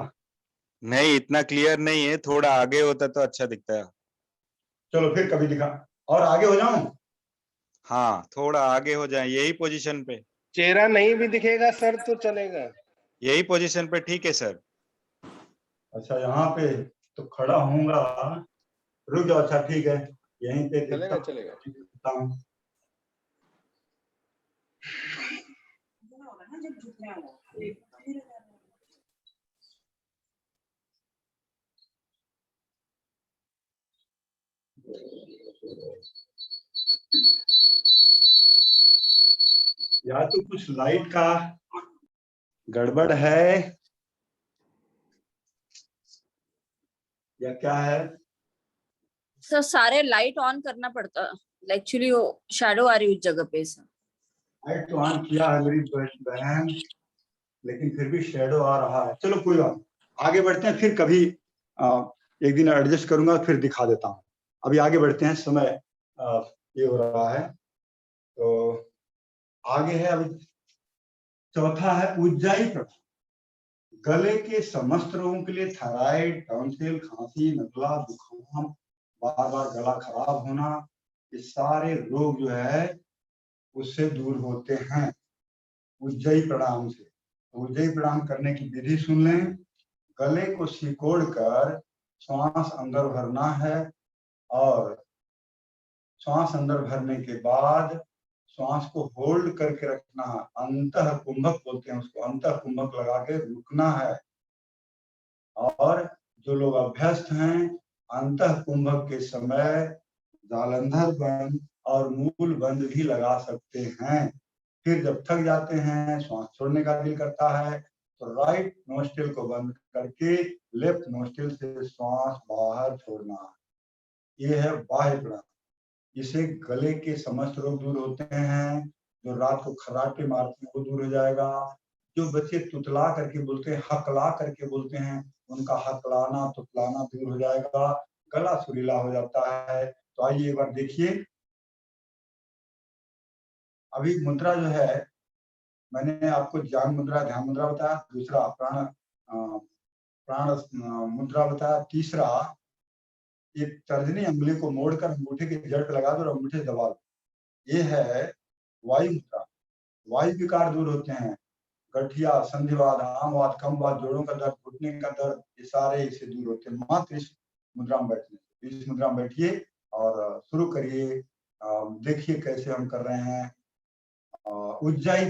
नहीं, इतना क्लियर नहीं है, थोड़ा आगे होता तो अच्छा दिखता है। चलो फिर कभी दिखा, और आगे हो जाऊं? हाँ, थोड़ा आगे हो जाए, यही पोजीशन पे। चेहरा नहीं भी दिखेगा सर तो चलेगा। यही पोजीशन पे ठीक है सर। अच्छा यहाँ पे तो खड़ा हूँगा, रुक जाओ। अच्छा ठीक है, यहीं पे चलेगा दिखता चलेगा। हूँ। या तो कुछ लाइट का गड़बड़ है या क्या है? सर सारे लाइट ऑन करना पड़ता, एक्चुअली वो शैडो आ रही उस जगह पे सर। लाइट तो ऑन किया है मेरी बहन, लेकिन फिर भी शेडो आ रहा है। चलो कोई बात, आगे बढ़ते हैं, फिर कभी एक दिन एडजस्ट करूंगा, फिर दिखा देता हूँ। अभी आगे बढ़ते हैं, समय ये हो रहा है तो आगे है। अभी चौथा है उज्जाई प्रणाम। गले के समस्त रोगों के लिए थायराइड, टॉन्सिल, खांसी, नजला, जुकाम, बार बार गला खराब होना, ये सारे रोग जो है उससे दूर होते हैं उज्जयी प्राणायाम से। तो उज्जयी प्राणायाम करने की विधि सुन लें। गले को सिकोड़ कर श्वास अंदर भरना है, और श्वास अंदर भरने के बाद श्वास को होल्ड करके रखना है। अंतः कुंभक बोलते हैं उसको, अंतः कुंभक लगा के रुकना है। और जो लोग अभ्यस्त हैं, अंतः कुंभक के समय जालंधर बंद और मूल बंद भी लगा सकते हैं। फिर जब थक जाते हैं, श्वास छोड़ने का दिल करता है, तो राइट नोस्ट्रिल को बंद करके लेफ्ट नोस्ट्रिल से श्वास बाहर छोड़ना। ये है बाह्य प्राणायाम। इससे गले के समस्त रोग दूर होते हैं। जो रात को खर्राटे मारते हैं वो दूर हो जाएगा। जो बच्चे तुतला करके बोलते हैं, हकला करके बोलते हैं, उनका हकलाना तुतलाना दूर हो जाएगा, गला सुरीला हो जाता है। तो आइए एक बार देखिए। अभी मुद्रा जो है, मैंने आपको ज्ञान मुद्रा, ध्यान मुद्रा बताया, दूसरा प्राण मुद्रा बताया, तीसरा एक तर्जनी अंगुली को मोड़कर अंगूठे के जड़ पे लगा दो और अंगूठे दबा दो। ये है वायु मुद्रा। वायु विकार दूर होते हैं। गठिया, संधिवाद, आमवाद, कमवाद, जोड़ों का दर्द, घुटने का दर्द, ये सारे इससे दूर होते हैं मात्र इस मुद्रा में बैठने से। इस मुद्रा में बैठिए और शुरू करिए। देखिए कैसे हम कर रहे हैं। उज्जाई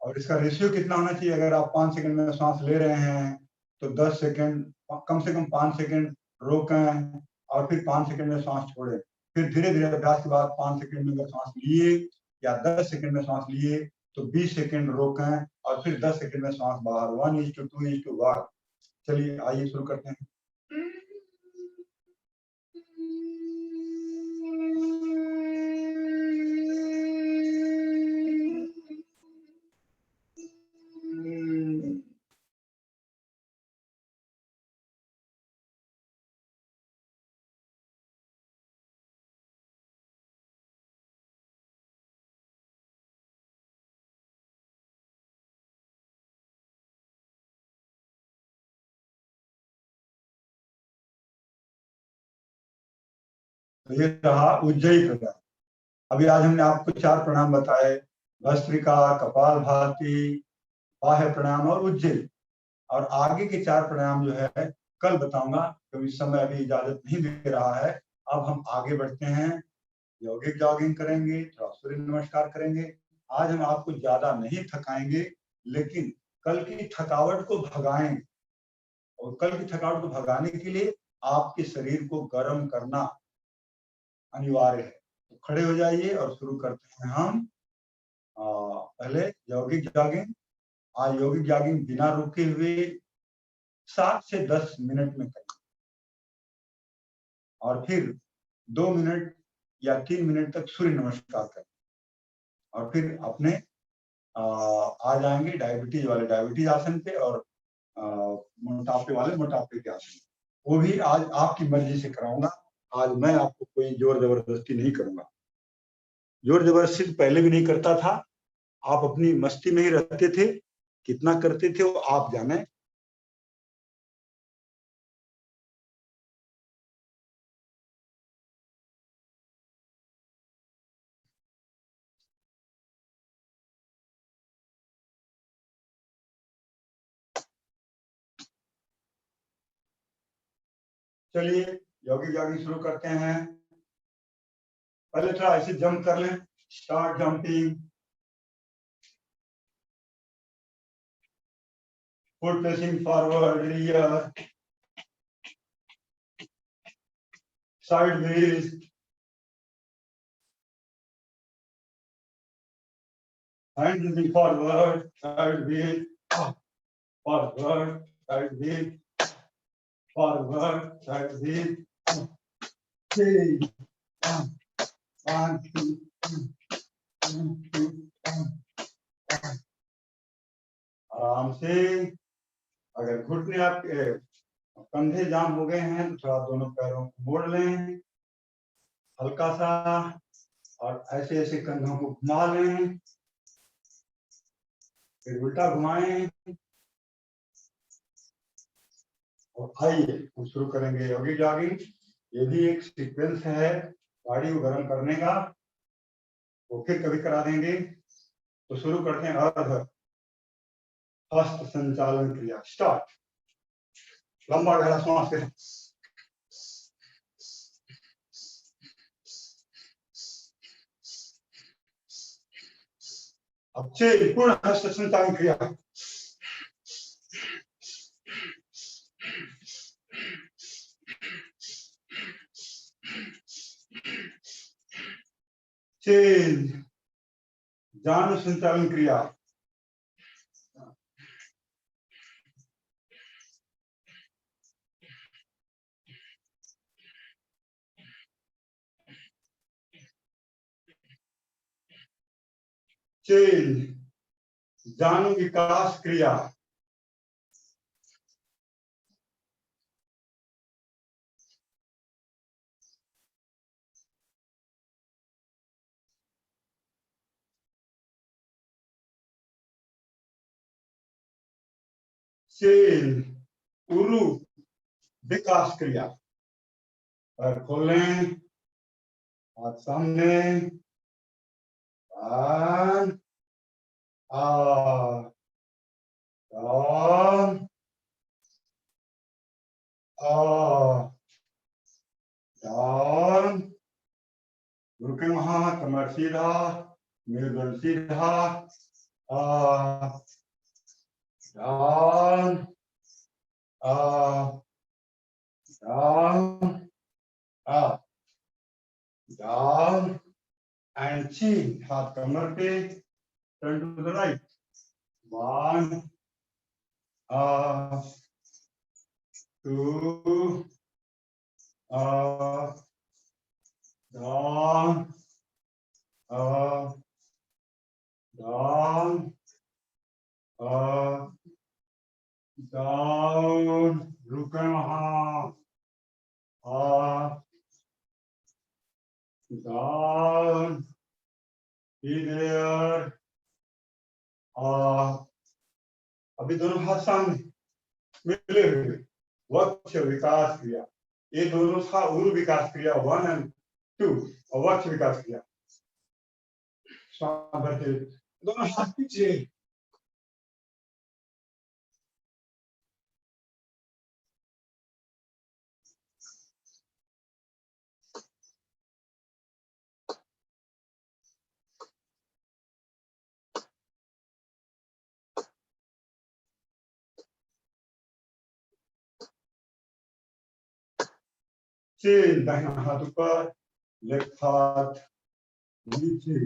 और इसका रेशियो कितना होना चाहिए? अगर आप 5 सेकंड में सांस ले रहे हैं तो 10 सेकंड, कम से कम 5 सेकंड रोकें और फिर 5 सेकंड में सांस छोड़ें। फिर धीरे धीरे अभ्यास के बाद 5 सेकंड में अगर सांस लिए या 10 सेकंड में सांस लिए तो 20 सेकंड रोकें और फिर 10 सेकंड में सांस बाहर। 1:2:1। चलिए आइए शुरू करते हैं। तो ये रहा उज्जयी प्रणाम। अभी आज हमने आपको 4 प्रणाम बताए, भस्त्रिका, कपालभाति, बाह्य प्राणायाम और उज्जयी। और आगे के 4 प्राणायाम जो है कल बताऊंगा, क्योंकि समय अभी इजाजत नहीं दे रहा है। अब हम आगे बढ़ते हैं, यौगिक जॉगिंग करेंगे, थोड़ा सूर्य नमस्कार करेंगे। आज हम आपको ज्यादा नहीं थकाएंगे, लेकिन कल की थकावट को भगाएंगे। और कल की थकावट को भगाने के लिए आपके शरीर को गर्म करना अनिवार्य है। तो खड़े हो जाइए और शुरू करते हैं हम। पहले यौगिक जॉगिंग। आज यौगिक जॉगिंग बिना रुके हुए 7 से 10 मिनट में करें, और फिर 2 मिनट या 3 मिनट तक सूर्य नमस्कार करें। और फिर अपने आ जाएंगे डायबिटीज वाले डायबिटीज आसन पे और मोटापे वाले मोटापे के आसन। वो भी आज आपकी मर्जी से कराऊंगा। आज मैं आपको कोई जोर जबरदस्ती नहीं करूंगा। जोर जबरदस्ती तो पहले भी नहीं करता था, आप अपनी मस्ती में ही रहते थे। कितना करते थे वो आप जाने। चलिए योगी जॉगिंग शुरू करते हैं। पहले थोड़ा ऐसे जंप कर लें। Start jumping. Foot facing forward, rear, sideways, hand moving forward, sideways, forward, sideways, forward, sideways. Three, one, two, one, two, one. आराम से। अगर घुटने आपके कंधे जाम हो गए हैं तो थोड़ा दोनों पैरों को मोड़ लें हल्का सा, और ऐसे ऐसे कंधों को घुमा लें, फिर उल्टा घुमाएं। और आइए हम शुरू करेंगे योगी जॉगिंग। ये भी एक सीक्वेंस है बॉडी को गर्म करने का, वो फिर कभी करा देंगे। तो शुरू करते हैं अर्ध हस्त संचालन क्रिया। स्टार्ट। लंबा गहरा श्वास लें। अब पूर्ण हस्त संचालन क्रिया। चेंज जानु संचालन क्रिया। चेंज जानु विकास क्रिया। चेंज उरु विकास क्रिया। पैर खोलें, हाथ सामने, down, up, down, up, down. रुके वहां, कमर सीधा, मेरुदंड सीधा, up, down, up, down, up, down, and chin. हाथ कमर पे, turn to the right. One, up, two, up, down, up, down, up, down. रुके वहां, up, down, be there, up. अभी दोनों हाथ सामने मिले हुए, वक्ष विकास क्रिया। ये दोनों था उरु विकास क्रिया 1 and 2, और वक्ष विकास क्रिया। श्वास भरते दोनों हाथ पीछे। चेन, दाहिना हाथ ऊपर, लेफ्ट हाथ नीचे,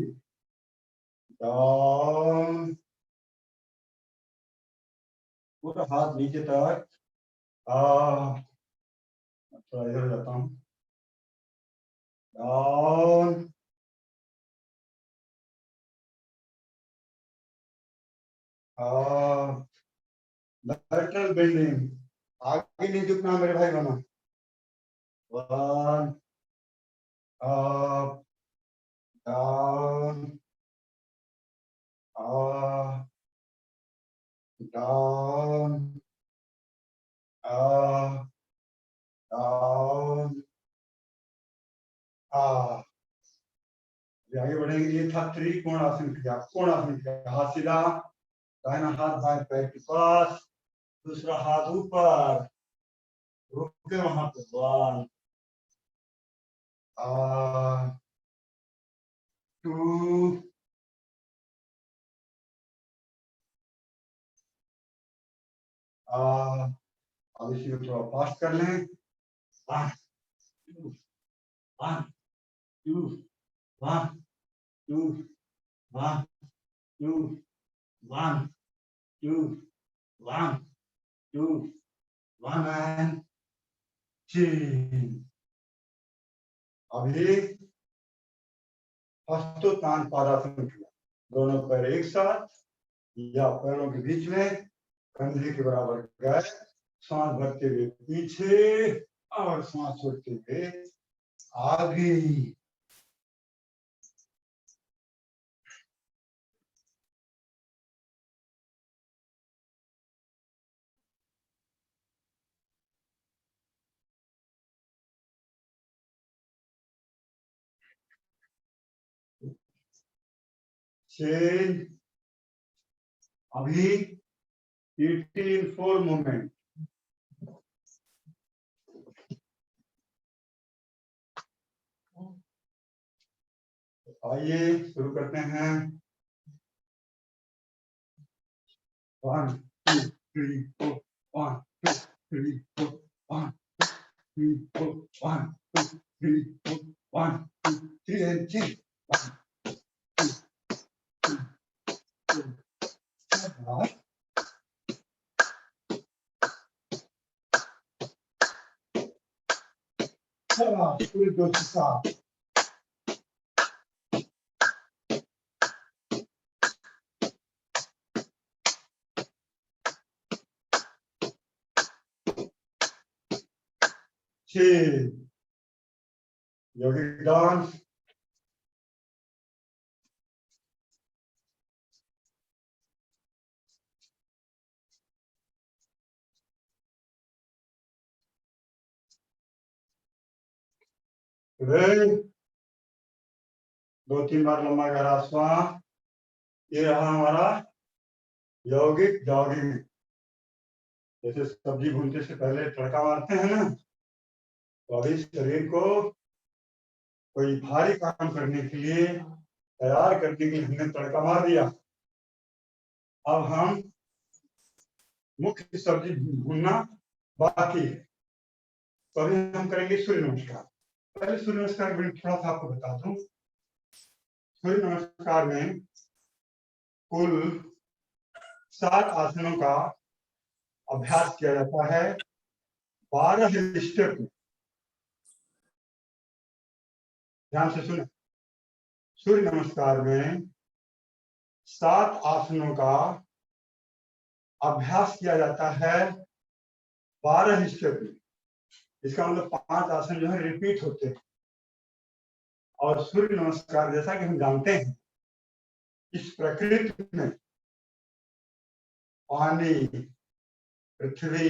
डाउन, पूरा हाथ नीचे तक। थोड़ा इधर जाता हूँ, डाउन, lateral bending, आगे नहीं झुकना मेरे भाई बना। 1 up, down, up, down, up, down, up। आगे बढ़ेंगे। ये था त्रिकोणासन क्रिया। कोणासन क्रिया, हाथ सीधा, दाहिना हाथ बाएं पैर के पास, दूसरा हाथ ऊपर, रुक के वहां पे 1 2 अब इसी को थोड़ा फास्ट कर लें। 1 2 1 2 1 2 1 2 1 2 1 2 1 and change। अभी हस्तोत्तान पादासन किया। दोनों पैर एक साथ या पैरों के बीच में, कंधे के बराबर गए, सांस भरते हुए पीछे और सांस छोड़ते हुए आगे। चेंज। अभी 18-4 मूवमेंट। आइए शुरू करते हैं। 1 2 3 4 1 2 3 4 1 2 3 4 1 2 3 4 1 2 3 and change। 1 2 3 4 yogic dance. दो तीन बार लंबा गहरा श्वास। ये रहा हमारा यौगिक जॉगिंग। जैसे सब्जी भूनते से पहले तड़का मारते हैं ना, तो अभी शरीर को कोई भारी काम करने के लिए तैयार करने के लिए हमने तड़का मार दिया। अब हम मुख्य सब्जी भूनना बाकी है। तो अभी हम करेंगे सूर्य नमस्कार। पहले सूर्य नमस्कार में थोड़ा सा आपको बता दूं। सूर्य नमस्कार में कुल 7 आसनों का अभ्यास किया जाता है 12 स्टेप में। ध्यान से सुने। सूर्य नमस्कार में 7 आसनों का अभ्यास किया जाता है 12 स्टेप में। इसका मतलब 5 आसन जो है रिपीट होते हैं। और सूर्य नमस्कार जैसा कि हम जानते हैं, इस प्रकृति में पानी, पृथ्वी,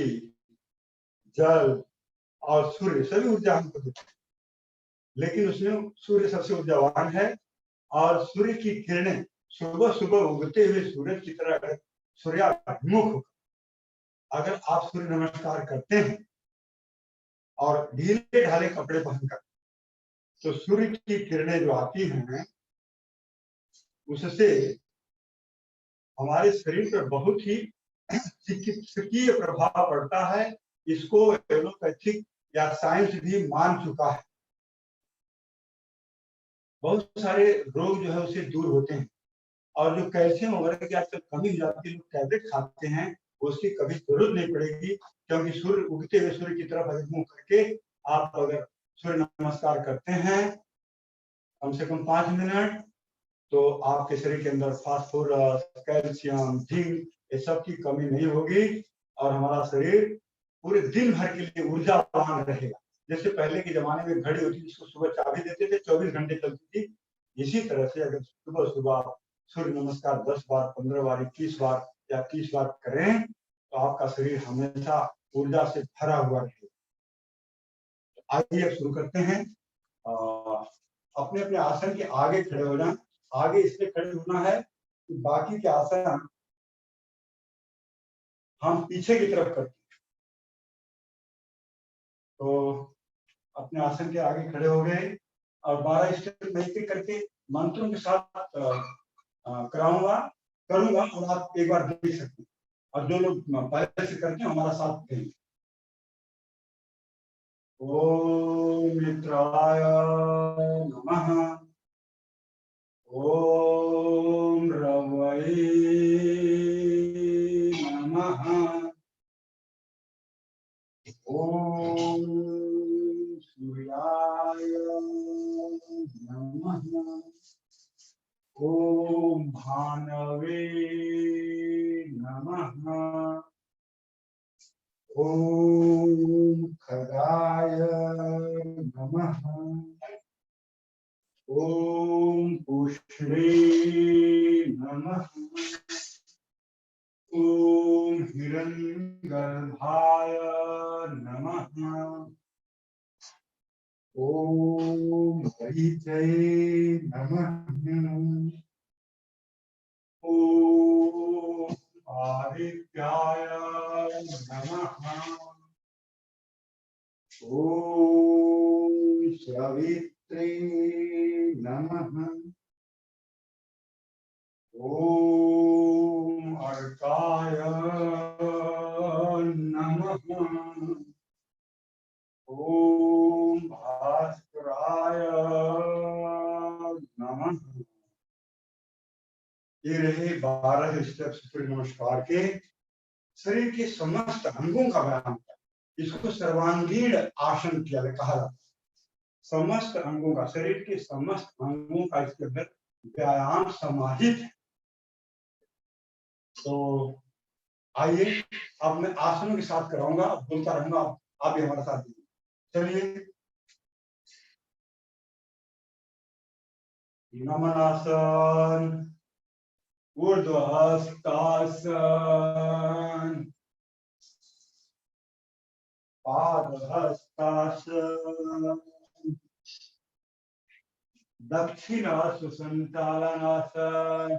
जल और सूर्य सभी ऊर्जा हमको देते हैं, लेकिन उसमें सूर्य सबसे ऊर्जावान है। और सूर्य की किरणें सुबह सुबह उगते हुए सूरज की तरह सूर्याभिमुख होकर अगर आप सूर्य नमस्कार करते हैं और ढीले ढाले कपड़े पहनकर, तो सूर्य की किरणें जो आती हैं उससे हमारे शरीर पर बहुत ही चिकित्सकीय प्रभाव पड़ता है। इसको एलोपैथिक या साइंस भी मान चुका है। बहुत सारे रोग जो है उससे दूर होते हैं। और जो कैल्शियम वगैरह की आजकल कमी हो जाती है, लोग टैबलेट खाते हैं, उसकी कभी जरूरत नहीं पड़ेगी, क्योंकि सूर्य उगते हुए सूर्य की तरफ अभिमुख करके आप अगर सूर्य नमस्कार करते हैं कम से कम 5 मिनट, तो आपके शरीर के अंदर फास्फोरस, कैल्शियम, जिंक ये सब की कमी नहीं होगी और हमारा शरीर पूरे दिन भर के लिए ऊर्जावान रहेगा। जैसे पहले के जमाने में घड़ी होती थी, जिसको सुबह चाबी देते थे, 24 घंटे चलती थी। इसी तरह से अगर सुबह सुबह सूर्य नमस्कार 10 बार, 15 बार, 21 बार या 30 बार करें तो आपका शरीर हमेशा ऊर्जा से भरा हुआ रहेगा। आइए अब शुरू करते हैं। अपने अपने आसन के आगे खड़े हो जाएं। आगे इसलिए खड़े होना है कि बाकी के आसन हम पीछे की तरफ करते हैं। तो अपने आसन के आगे खड़े हो गए और 12 स्टेप मैं एक करके मंत्रों के साथ करूंगा और आप एक बार देख सकते हैं। और जो लोग पहले से करते हैं हमारा साथ देंगे। ओम मित्राय नमः। ओम रवै नमः। ओम सूर्याय नमः। ओम भानवे नमः। ओम खगाय नमः। ओम पुष्णे नमः। ओम हिरण्यगर्भाय नमः। ओम हरिजय नमः। ओम आदित्याय नमः। ओम सवित्रे नमः। ओम अर्काय नमः। ओम भास्कराय नमः। ये रहे 12 स्टेप सूर्य नमस्कार के। शरीर के समस्त अंगों का व्यायाम किया। इसको सर्वांगीण आसन किया कहा जाता है। समस्त अंगों का, शरीर के समस्त अंगों का इसके अंदर व्यायाम समाहित है। तो आइए अब मैं आसनों के साथ कराऊंगा, बोलता रहूंगा, आप भी हमारे साथ दीजिए। चलिए। नमनासन, ऊर्ध्वहस्तासन, पादहस्तासन, दक्षिण हस्त संचालनासन।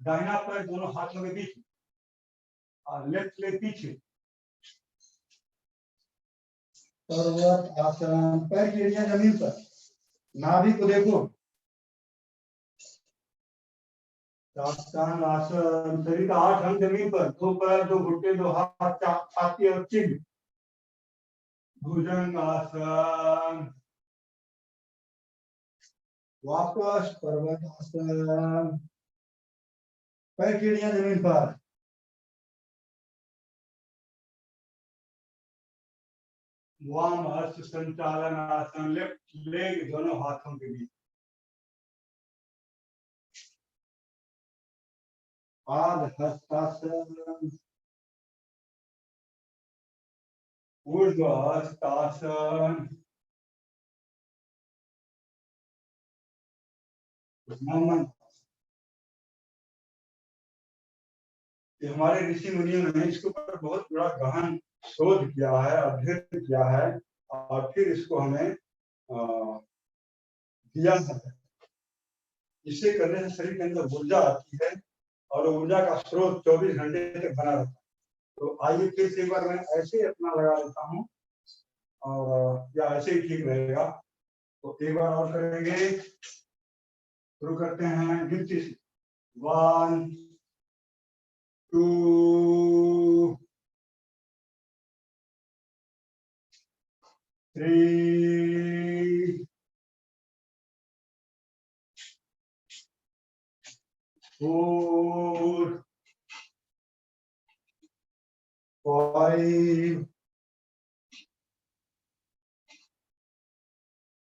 दाहिना पैर दोनों हाथों के बीच और लेफ्ट लेग पीछे। पर्वत आसन, पैर की एड़ियां जमीन पर, नाभि को देखो। आसन, शरीर का 8 अंग जमीन पर, 2 पैर, 2 घुटने, 2 हाथ, छाती और चिन्ह। भुजंग आसन, वापस पर्वत आसन, पैर की एड़ियां जमीन पर। वाम हस्त संचालन आसन, लेफ्ट लेग दोनों हाथों के बीच। पादहस्तासन, ऊर्ध्वहस्तासन, नमन। हमारे ऋषि मुनियों ने इसके ऊपर बहुत बड़ा गहन शोध किया है, अध्ययन किया है और फिर इसको हमें दिया है। इसे करने से शरीर के अंदर ऊर्जा आती है और ऊर्जा का स्रोत 24 घंटे तक बना रहता है। तो आइए फिर से एक बार मैं ऐसे ही अपना लगा लेता हूँ और या ऐसे ही ठीक रहेगा। तो एक बार और करेंगे। शुरू करते हैं गिनती से। 1 2 3 4 5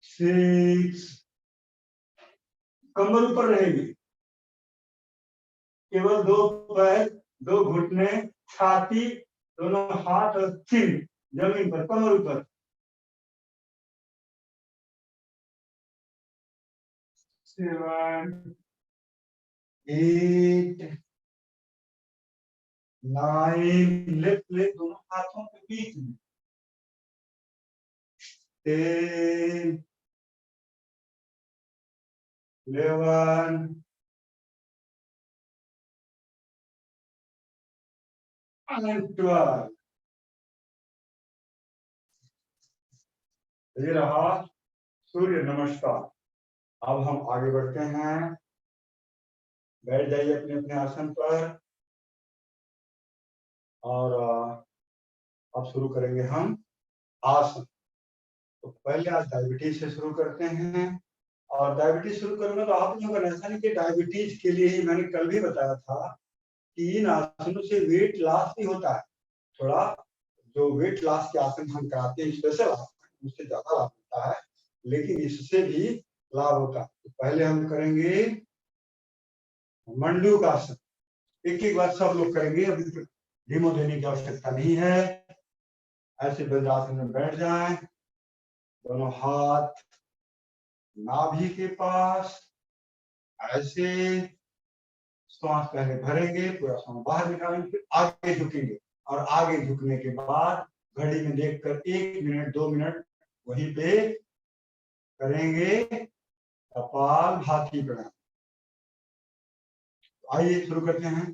6। कमर ऊपर रहेगी, केवल 2 पैर दो घुटने, छाती, दोनों हाथ और चिन जमीन पर, कमर ऊपर। 7, 8, 9, लेफ्ट लेग दोनों हाथों के बीच में। 10, 11, and 12। ये रहा सूर्य नमस्कार। अब हम आगे बढ़ते हैं। बैठ जाइए अपने अपने आसन पर और अब शुरू करेंगे हम आसन। तो पहले आज डायबिटीज से शुरू करते हैं। और डायबिटीज शुरू करूंगा तो आप लोगों का ऐसा नहीं कि डायबिटीज के लिए ही मैंने कल भी बताया था कि इन आसनों से वेट लॉस भी होता है। थोड़ा जो वेट लॉस के आसन हम कराते हैं स्पेशल आसन, उससे ज्यादा लाभ होता है, लेकिन इससे भी लाभ होता है। तो पहले हम करेंगे मंडूक आसन। एक एक बार सब लोग करेंगे, अभी डेमो देने की आवश्यकता नहीं है। ऐसे वज्रासन में बैठ जाएं, दोनों हाथ नाभि के पास, ऐसे श्वास पहले भरेंगे, पूरा श्वास बाहर निकालेंगे, फिर आगे झुकेंगे और आगे झुकने के बाद घड़ी में देखकर 1 मिनट 2 मिनट वहीं पे करेंगे कपाल भाती प्राणायाम। आइए शुरू करते हैं।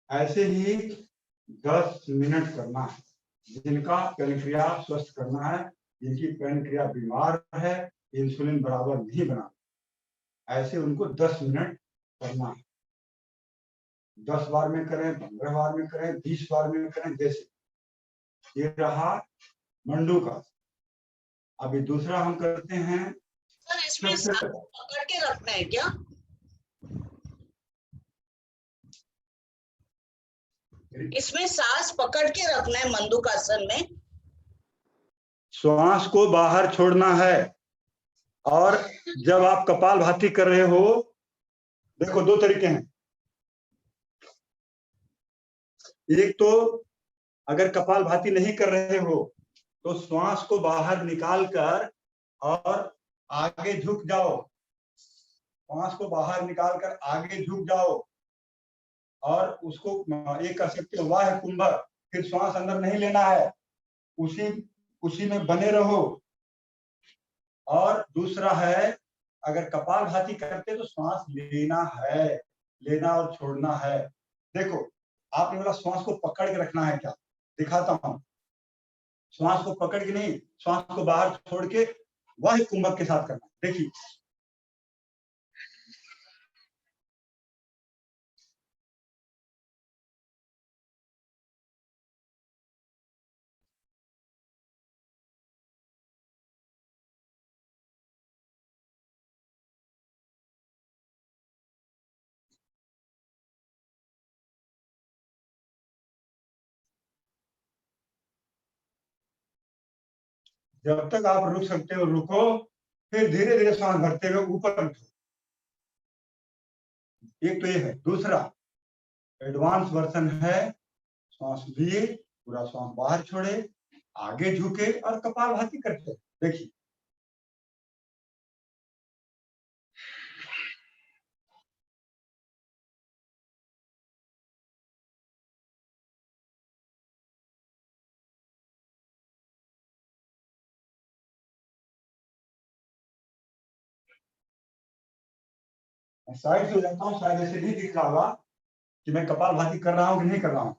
ऐसे ही 10 मिनट करना है। जिनका पैनक्रियास स्वस्थ करना है, जिनकी पैनक्रियास बीमार है, इंसुलिन बराबर नहीं बना, ऐसे उनको 10 मिनट करना है। 10 बार में करें, 15 बार में करें, 20 बार में करें, जैसे। ये रहा मंडू का। अभी दूसरा हम करते हैं। सर इसमें सांस पकड़ के रखना है क्या? इसमें सांस पकड़ के रखना है मंडूकासन में? श्वास को बाहर छोड़ना है। और जब आप कपालभाति कर रहे हो, देखो 2 तरीके हैं। एक तो अगर कपालभाति नहीं कर रहे हो तो श्वास को बाहर निकालकर और आगे झुक जाओ। श्वास को बाहर निकालकर आगे झुक जाओ और उसको एक कर सकते हो वाह कुंभक। फिर श्वास अंदर नहीं लेना है, उसी में बने रहो। और दूसरा है, अगर कपालभाति करते तो श्वास लेना है, लेना और छोड़ना है। देखो आपने बोला श्वास को पकड़ के रखना है, क्या दिखाता हूं। श्वास को पकड़ के नहीं, श्वास को बाहर छोड़ के वह कुंभक के साथ करना। देखिए जब तक आप रुक सकते हो रुको, फिर धीरे धीरे सांस भरते हुए ऊपर उठो। एक तो ये है। दूसरा एडवांस वर्जन है, श्वास लिए, पूरा श्वास बाहर छोड़े, आगे झुके और कपालभाति करते। देखिए मैं साइड से हो जाता हूँ, शायद ऐसे नहीं दिख रहा होगा कि मैं कपालभाति कर रहा हूँ कि नहीं कर रहा हूँ।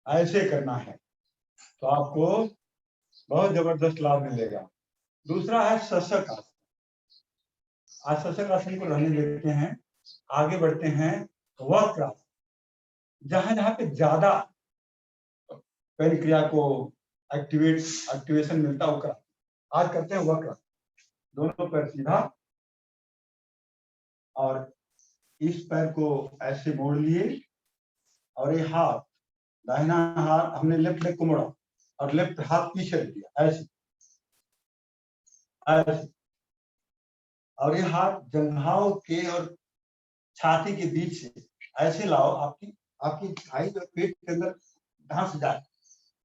ऐसे करना है तो आपको बहुत जबरदस्त लाभ मिलेगा। दूसरा है शशक आसन। आज शशक आसन को रहने देते हैं, आगे बढ़ते हैं वक्र आसन। जहां जहां पे ज्यादा पैर क्रिया को एक्टिवेशन मिलता है वक्र। आज करते हैं वक्र। दोनों पैर सीधा और इस पैर को ऐसे मोड़ लिए और ये हाथ, दाहिना हाथ हमने लेफ्ट लेग को मोड़ा और लेफ्ट हाथ पीछे रख दिया ऐसे ऐसे, और ये हाथ जंघाओं के और छाती के बीच से ऐसे लाओ, आपकी आपकी थाई और पेट के अंदर धंस जाए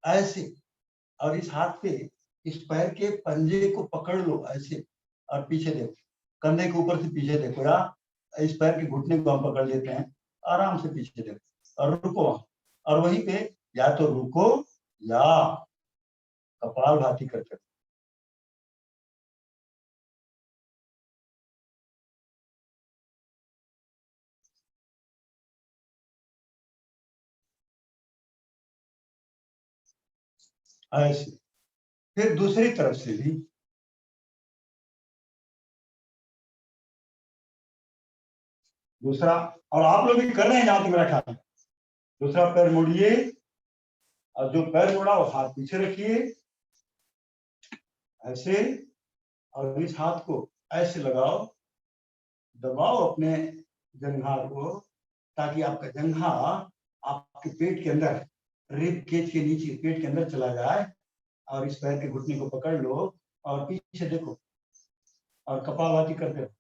ऐसे, और इस हाथ पे इस पैर के पंजे को पकड़ लो ऐसे और पीछे देखो, कंधे के ऊपर से पीछे देखो, या इस पैर के घुटने को हम पकड़ लेते हैं, आराम से पीछे देखो और रुको वहां, और वहीं पे या तो रुको या कपालभाति करते रहो। ऐसे फिर दूसरी तरफ से भी दूसरा, और आप लोग भी कर रहे हैं जहां तक मेरा ख्याल है। दूसरा पैर मोड़िए और जो पैर मोड़ा वो हाथ पीछे रखिए ऐसे, और इस हाथ को ऐसे लगाओ, दबाओ अपने जंघार को, ताकि आपका जंघा आपके पेट के अंदर, रिब केज के नीचे पेट के अंदर चला जाए, और इस पैर के घुटने को पकड़ लो और पीछे देखो और कपालभाति करते रहो।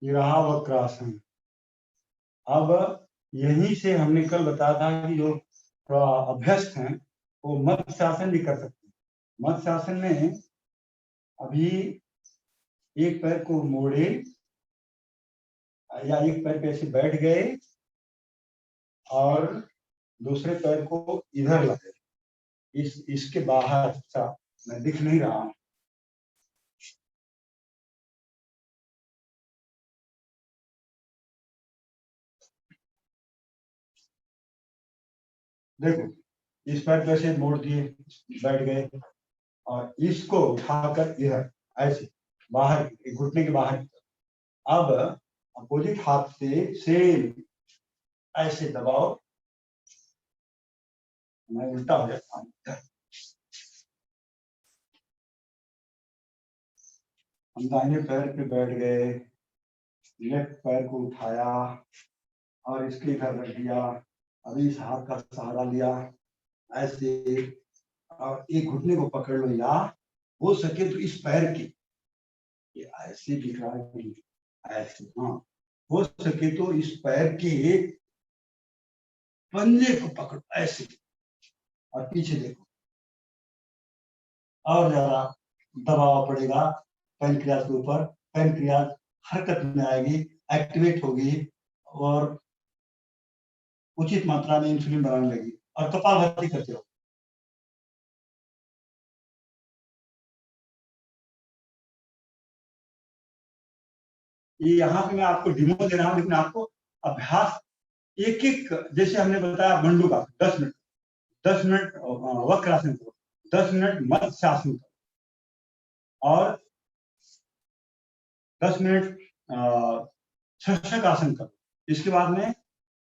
ये रहा वक्रासन। अब यहीं से हमने कल बताया था कि जो अभ्यस्त हैं वो मत्स्यासन भी कर सकते हैं। मत्स्यासन में अभी एक पैर को मोड़े या एक पैर पे ऐसे बैठ गए और दूसरे पैर को इधर लगे, इसके बाहर। अच्छा, मैं दिख नहीं रहा हूं। देखो, इस पैर को ऐसे मोड़ दिए, बैठ गए, और इसको उठाकर इधर ऐसे बाहर, घुटने के बाहर की तरफ। अब अपोजिट हाथ से सेम ऐसे दबाओ, मैं उल्टा हो जाता हूं। हम दाहिने पैर पे बैठ गए, लेफ्ट पैर को उठाया और इसके इधर रख दिया, अभी इस हाथ का सहारा लिया ऐसे, और एक घुटने को पकड़ लो, या हो सके तो इस पैर की, ये ऐसे दिख रहा है ऐसे, हाँ, हो सके तो इस पैर के पंजे को पकड़ो ऐसे और पीछे देखो, और ज्यादा दबाव पड़ेगा पैनक्रियाज के ऊपर। पैनक्रियाज हरकत में आएगी, एक्टिवेट होगी और उचित मात्रा में इंसुलिन बनाने लगी, और कपालभाति करते हो। ये यहाँ पे मैं आपको डिमो दे रहा हूँ, लेकिन आपको अभ्यास एक एक, जैसे हमने बताया बंडू का 10 मिनट, 10 मिनट वक्रासन करो, 10 मिनट मत्स्यासन करो, और 10 मिनट शशक आसन करो। इसके बाद में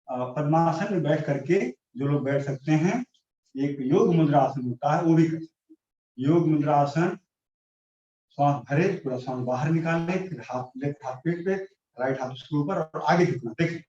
पद्मासन में बैठ करके जो लोग बैठ सकते हैं, एक योग मुद्रा आसन होता है, वो भी कर सकते हैं। योग मुद्रा आसन, श्वास भरे, पूरा श्वास बाहर निकालने, फिर हाथ, लेफ्ट हाथ पेट पे, राइट हाथ उसके ऊपर, और आगे झुकना। देखिए,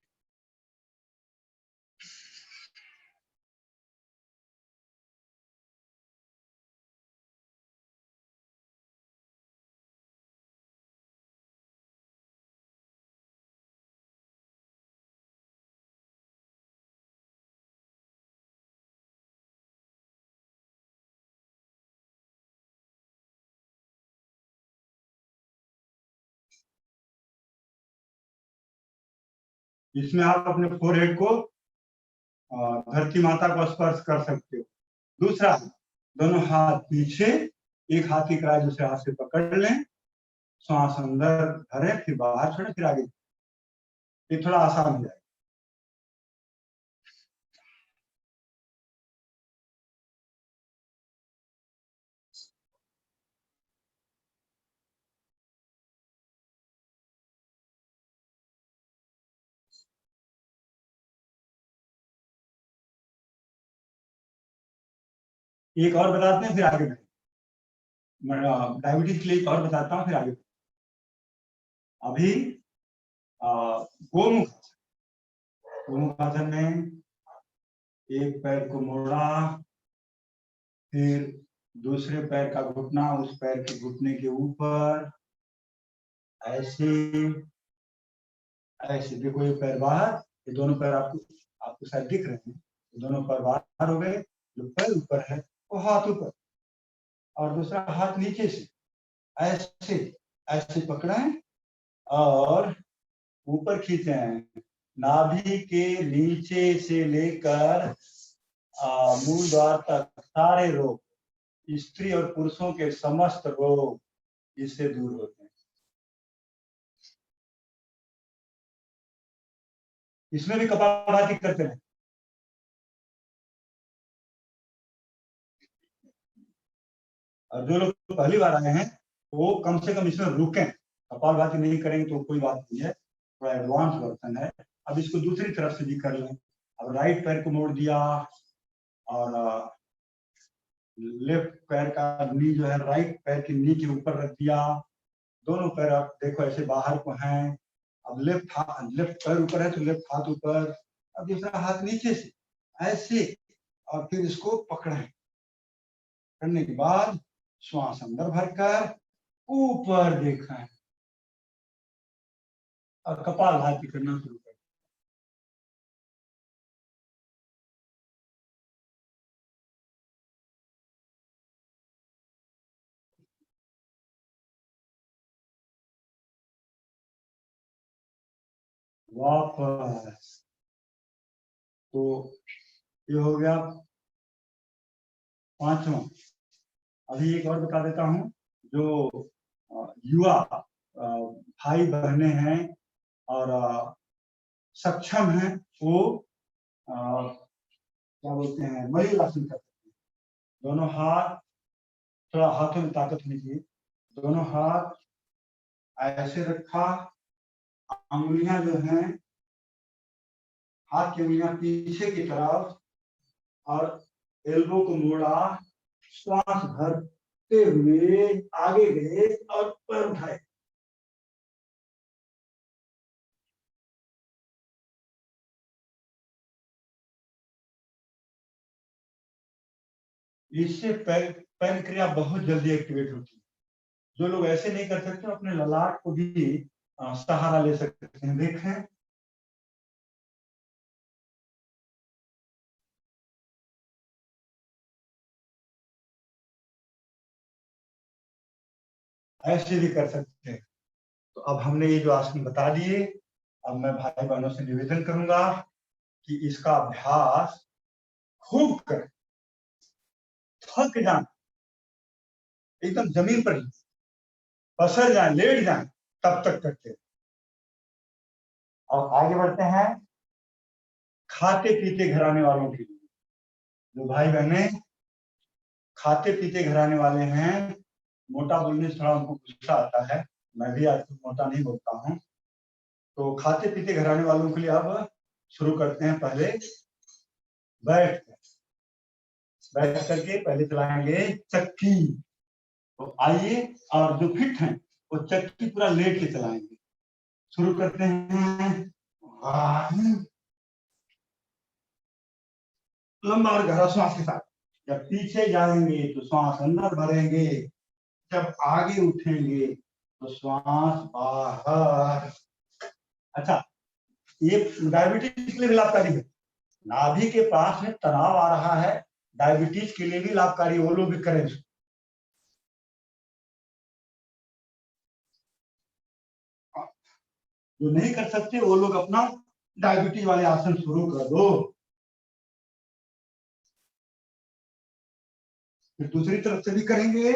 इसमें आप अपने फोरहेड को धरती माता को स्पर्श कर सकते हो। दूसरा, दोनों हाथ पीछे, एक हाथ की कलाई दूसरे हाथ से पकड़ लें, श्वास अंदर भरे, फिर बाहर छोड़े, फिर आगे। ये थोड़ा आसान हो जाएगा। एक और बताते हैं फिर आगे बढ़ें। डायबिटीज के लिए एक और बताता हूँ फिर आगे। अभी गोमुख आसन में एक पैर को मोड़ा, फिर दूसरे पैर का घुटना उस पैर के घुटने के ऊपर, ऐसे ऐसे। देखो ये पैर बाहर, ये दोनों पैर आपको शायद दिख रहे हैं, ये दोनों पैर बाहर हो गए। जो पैर ऊपर है वो हाथ ऊपर, और दूसरा हाथ नीचे से ऐसे ऐसे पकड़ें और ऊपर खींचें। नाभि के नीचे से लेकर मूल द्वार तक सारे रोग, स्त्री और पुरुषों के समस्त रोग इससे दूर होते हैं। इसमें भी कपालभाति करते हैं। और जो लोग पहली बार आए हैं वो कम से कम इसमें रुकें, कपालभाति नहीं करेंगे तो कोई बात नहीं है, थोड़ा एडवांस वर्जन है। अब इसको दूसरी तरफ से भी कर लें। अब राइट पैर को मोड़ दिया और लेफ्ट पैर का नी जो है राइट पैर की नी के ऊपर रख दिया। दोनों पैर आप देखो ऐसे बाहर को हैं। अब लेफ्ट पैर ऊपर है तो लेफ्ट हाथ ऊपर, अब दूसरा हाथ नीचे से ऐसे, और फिर इसको पकड़ें। करने के बाद श्वास अंदर भरकर ऊपर देखें और कपालभाति करना शुरू करें। वापस। तो ये हो गया पांचवा। अभी एक और बता देता हूँ। जो युवा भाई बहने हैं और सक्षम हैं वो क्या बोलते हैं, मयूर आसन कर सकते हैं। दोनों हाथ, थोड़ा हाथों में ताकत होनी चाहिए। दोनों हाथ ऐसे रखा, अंगुलियां जो हैं हाथ की उंगलियां पीछे की तरफ, और एल्बो को मोड़ा, श्वास भरते हुए आगे गए और पैर उठाए। इससे पैनक्रिया बहुत जल्दी एक्टिवेट होती है। जो लोग ऐसे नहीं कर सकते अपने ललाट को भी सहारा ले सकते हैं। देखें ऐसे भी कर सकते हैं। तो अब हमने ये जो आसन बता दिए, अब मैं भाई बहनों से निवेदन करूंगा कि इसका अभ्यास खूब करें, थक जाए, एकदम जमीन पर पसर जाए, लेट जाए, तब तक करते हैं। और आगे बढ़ते हैं खाते पीते घराने वालों के लिए। जो भाई बहने खाते पीते घराने वाले हैं, मोटा बोलने से थोड़ा उनको गुस्सा आता है, मैं भी आजकल मोटा नहीं बोलता हूँ। तो खाते पीते घराने वालों के लिए अब शुरू करते हैं। पहले बैठ करके पहले चलाएंगे चक्की। तो आइए, और जो फिट हैं वो चक्की पूरा लेट के चलाएंगे। शुरू करते हैं। लंबा और गहरा श्वास के साथ। जब पीछे जाएंगे तो श्वास अंदर भरेंगे, जब आगे उठेंगे तो श्वास बाहर। अच्छा, ये डायबिटीज के लिए भी लाभकारी है। नाभि के पास में तनाव आ रहा है, डायबिटीज के लिए भी लाभकारी, वो लोग भी करें। जो नहीं कर सकते वो लोग अपना डायबिटीज वाले आसन शुरू कर दो। फिर दूसरी तरफ से भी करेंगे।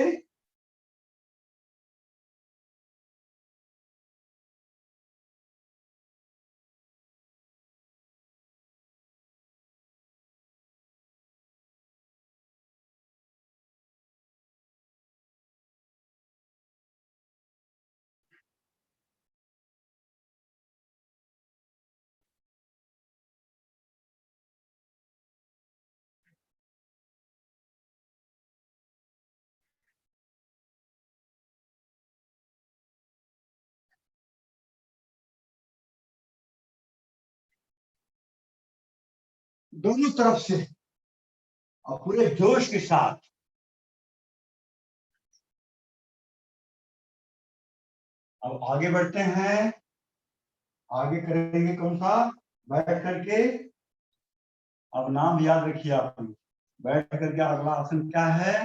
दोनों तरफ से और पूरे जोश के साथ। अब आगे बढ़ते हैं। आगे करेंगे कौन सा? बैठ करके। अब नाम याद रखिए आप। बैठ करके अगला आसन क्या है?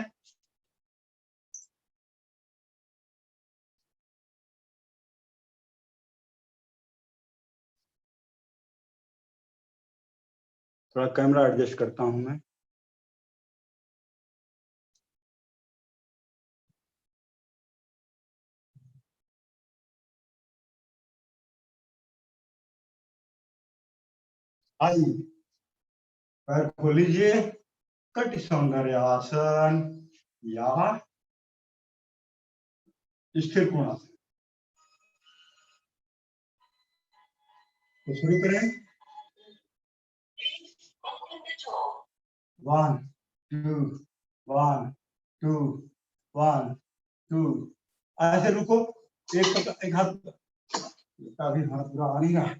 थोड़ा कैमरा एडजस्ट करता हूं मैं। आइए पैर खोलीजिए। कट सौंदर्य आसन या स्थिर कोणासन। तो शुरू करें। 1 2 1 2 1 2। ऐसे रुको। एक हाथ अभी हाथ पूरा आ नहीं रहा।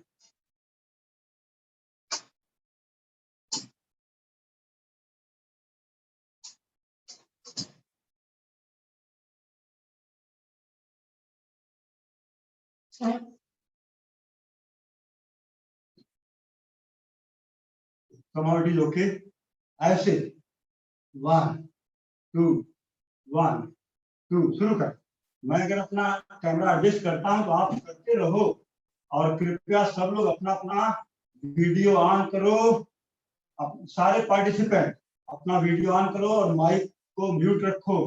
Commodity okay. ऐसे 1 2 1 2 शुरू कर। मैं अगर अपना कैमरा एडजस्ट करता हूं तो आप करते रहो। और कृपया सब लोग अपना अपना वीडियो ऑन करो। सारे पार्टिसिपेंट अपना वीडियो ऑन करो और माइक को म्यूट रखो।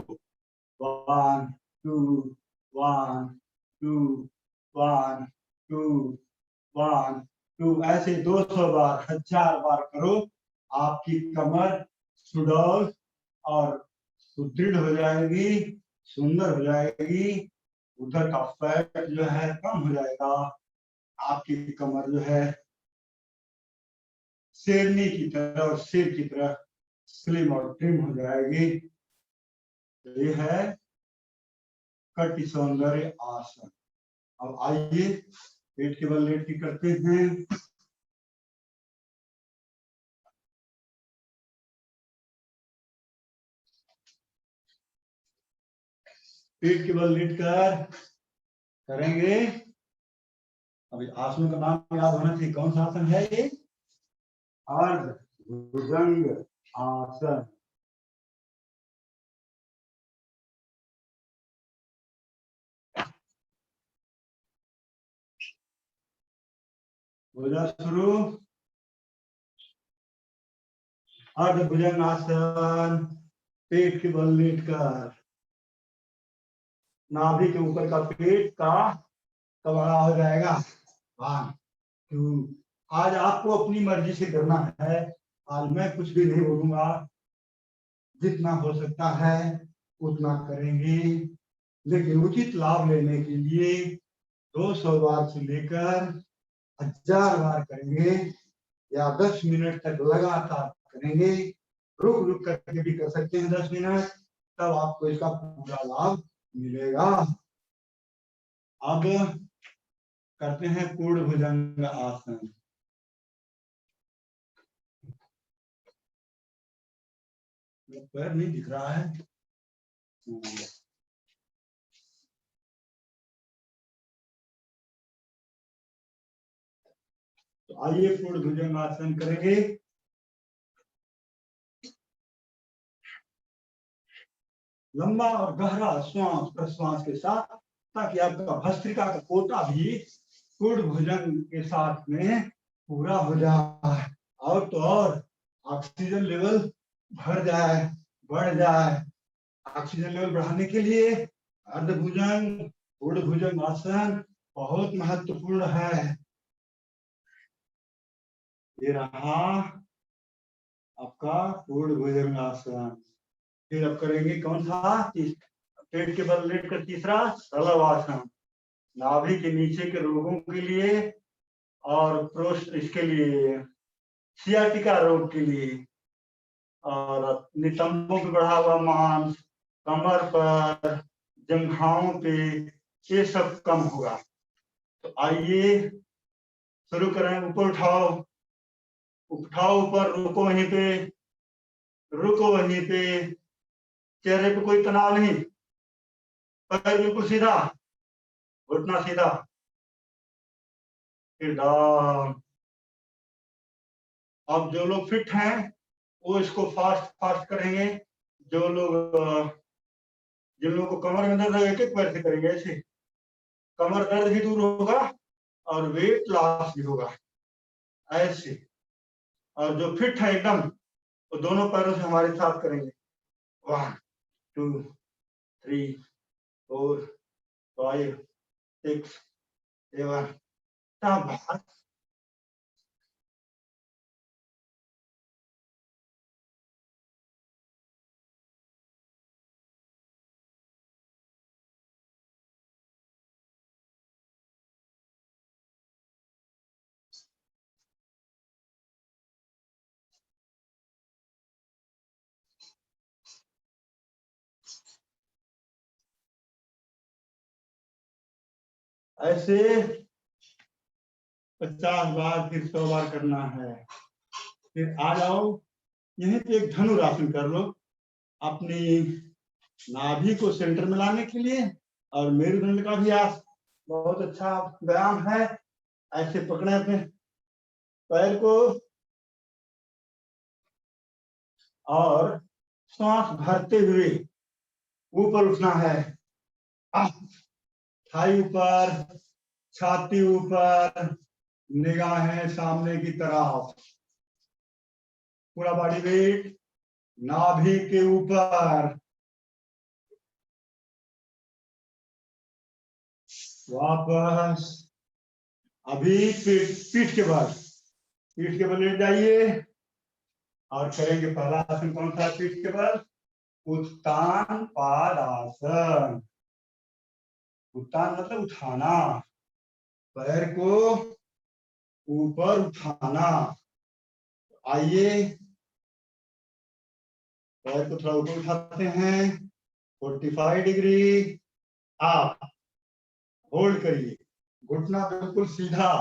1 2 1 2 1 2 1 2। ऐसे 200 बार 1000 बार करो। आपकी कमर सुडौल और सुदृढ़ हो जाएगी, सुंदर हो जाएगी। उधर का फैट जो है कम हो जाएगा। आपकी कमर जो है शेरनी की तरह और शेर की तरह स्लिम और ट्रिम हो जाएगी। ये है कट सौंदर्य आसन। अब आइए पेट के बल लेट के करते हैं। पेट के बल लेट कर करेंगे। अभी आसनों का नाम याद होना चाहिए। कौन सा आसन है ये? अर्ध भुजंग आसन। हो जा शुरू। अर्ध भुजंग आसन। पेट के बल लेट कर नाभि के ऊपर का पेट का कमरा हो जाएगा। 1 2। आज आपको अपनी मर्जी से करना है। आज मैं कुछ भी नहीं बोलूंगा। जितना हो सकता है उतना करेंगे। लेकिन उचित लाभ लेने के लिए 200 बार से लेकर 1000 बार करेंगे या 10 मिनट तक लगातार करेंगे। रुक रुक करके भी कर सकते हैं 10 मिनट। तब आपको इसका पूरा लाभ मिलेगा। अब करते हैं पूर्ण भुजंग आसन। पैर नहीं दिख रहा है। तो आइए पूर्ण भुजंग आसन करेंगे। लंबा और गहरा श्वास प्रश्वास के साथ, ताकि आपका भस्त्रिका का कोटा भी पूर्ण भुजंग के साथ में पूरा हो जाए और तो और ऑक्सीजन लेवल बढ़ जाए। ऑक्सीजन लेवल बढ़ाने के लिए अर्धभुजंग ऊर्ध्व भुजंग आसन बहुत महत्वपूर्ण है। ये रहा आपका ऊर्ध्व भुजंग आसन। फिर अब करेंगे कौन सा? पेट के बल लेट कर तीसरा शलभासन, नाभि के नीचे के रोगों के लिए और प्रोस्ट इसके लिए सियाटिका रोग के लिए, और नितंबों पे बढ़ा हुआ मांस, कमर पर, जंघाओं पे, ये सब कम होगा। तो आइए शुरू करें। ऊपर उठाओ ऊपर, रुको वहीं पे, चेहरे पे कोई तनाव नहीं, पैर बिल्कुल सीधा, घुटना सीधा, फिर डाउन। अब जो लोग फिट हैं वो इसको फास्ट करेंगे। जो लोग जिन लोगों को कमर में दर्द है एक एक पैर से करेंगे ऐसे, कमर दर्द भी दूर होगा और वेट लॉस भी होगा ऐसे। और जो फिट है एकदम वो दोनों पैरों से हमारे साथ करेंगे। 1 2 3 4 5 6 7। शाबाश। ऐसे 50 बार, फिर 100 बार करना है। फिर आ जाओ यहीं पे एक धनुरासन कर लो, अपनी नाभि को सेंटर में लाने के लिए। और मेरुदंड का भी बहुत अच्छा व्यायाम है। ऐसे पकड़े अपने पैर को और सांस भरते हुए ऊपर उठना है। थाई ऊपर, छाती ऊपर, निगाहें सामने की तरफ, पूरा बॉडी वेट नाभि के ऊपर। वापस अभी पीठ के बल लेट जाइए और करेंगे पहला आसन। कौन सा? पीठ के बल उत्तान पादासन। उत्तान मतलब उठाना, पैर को ऊपर उठाना। आइए पैर को थोड़ा ऊपर उठाते हैं, 45 डिग्री आप होल्ड करिए। घुटना बिल्कुल सीधा,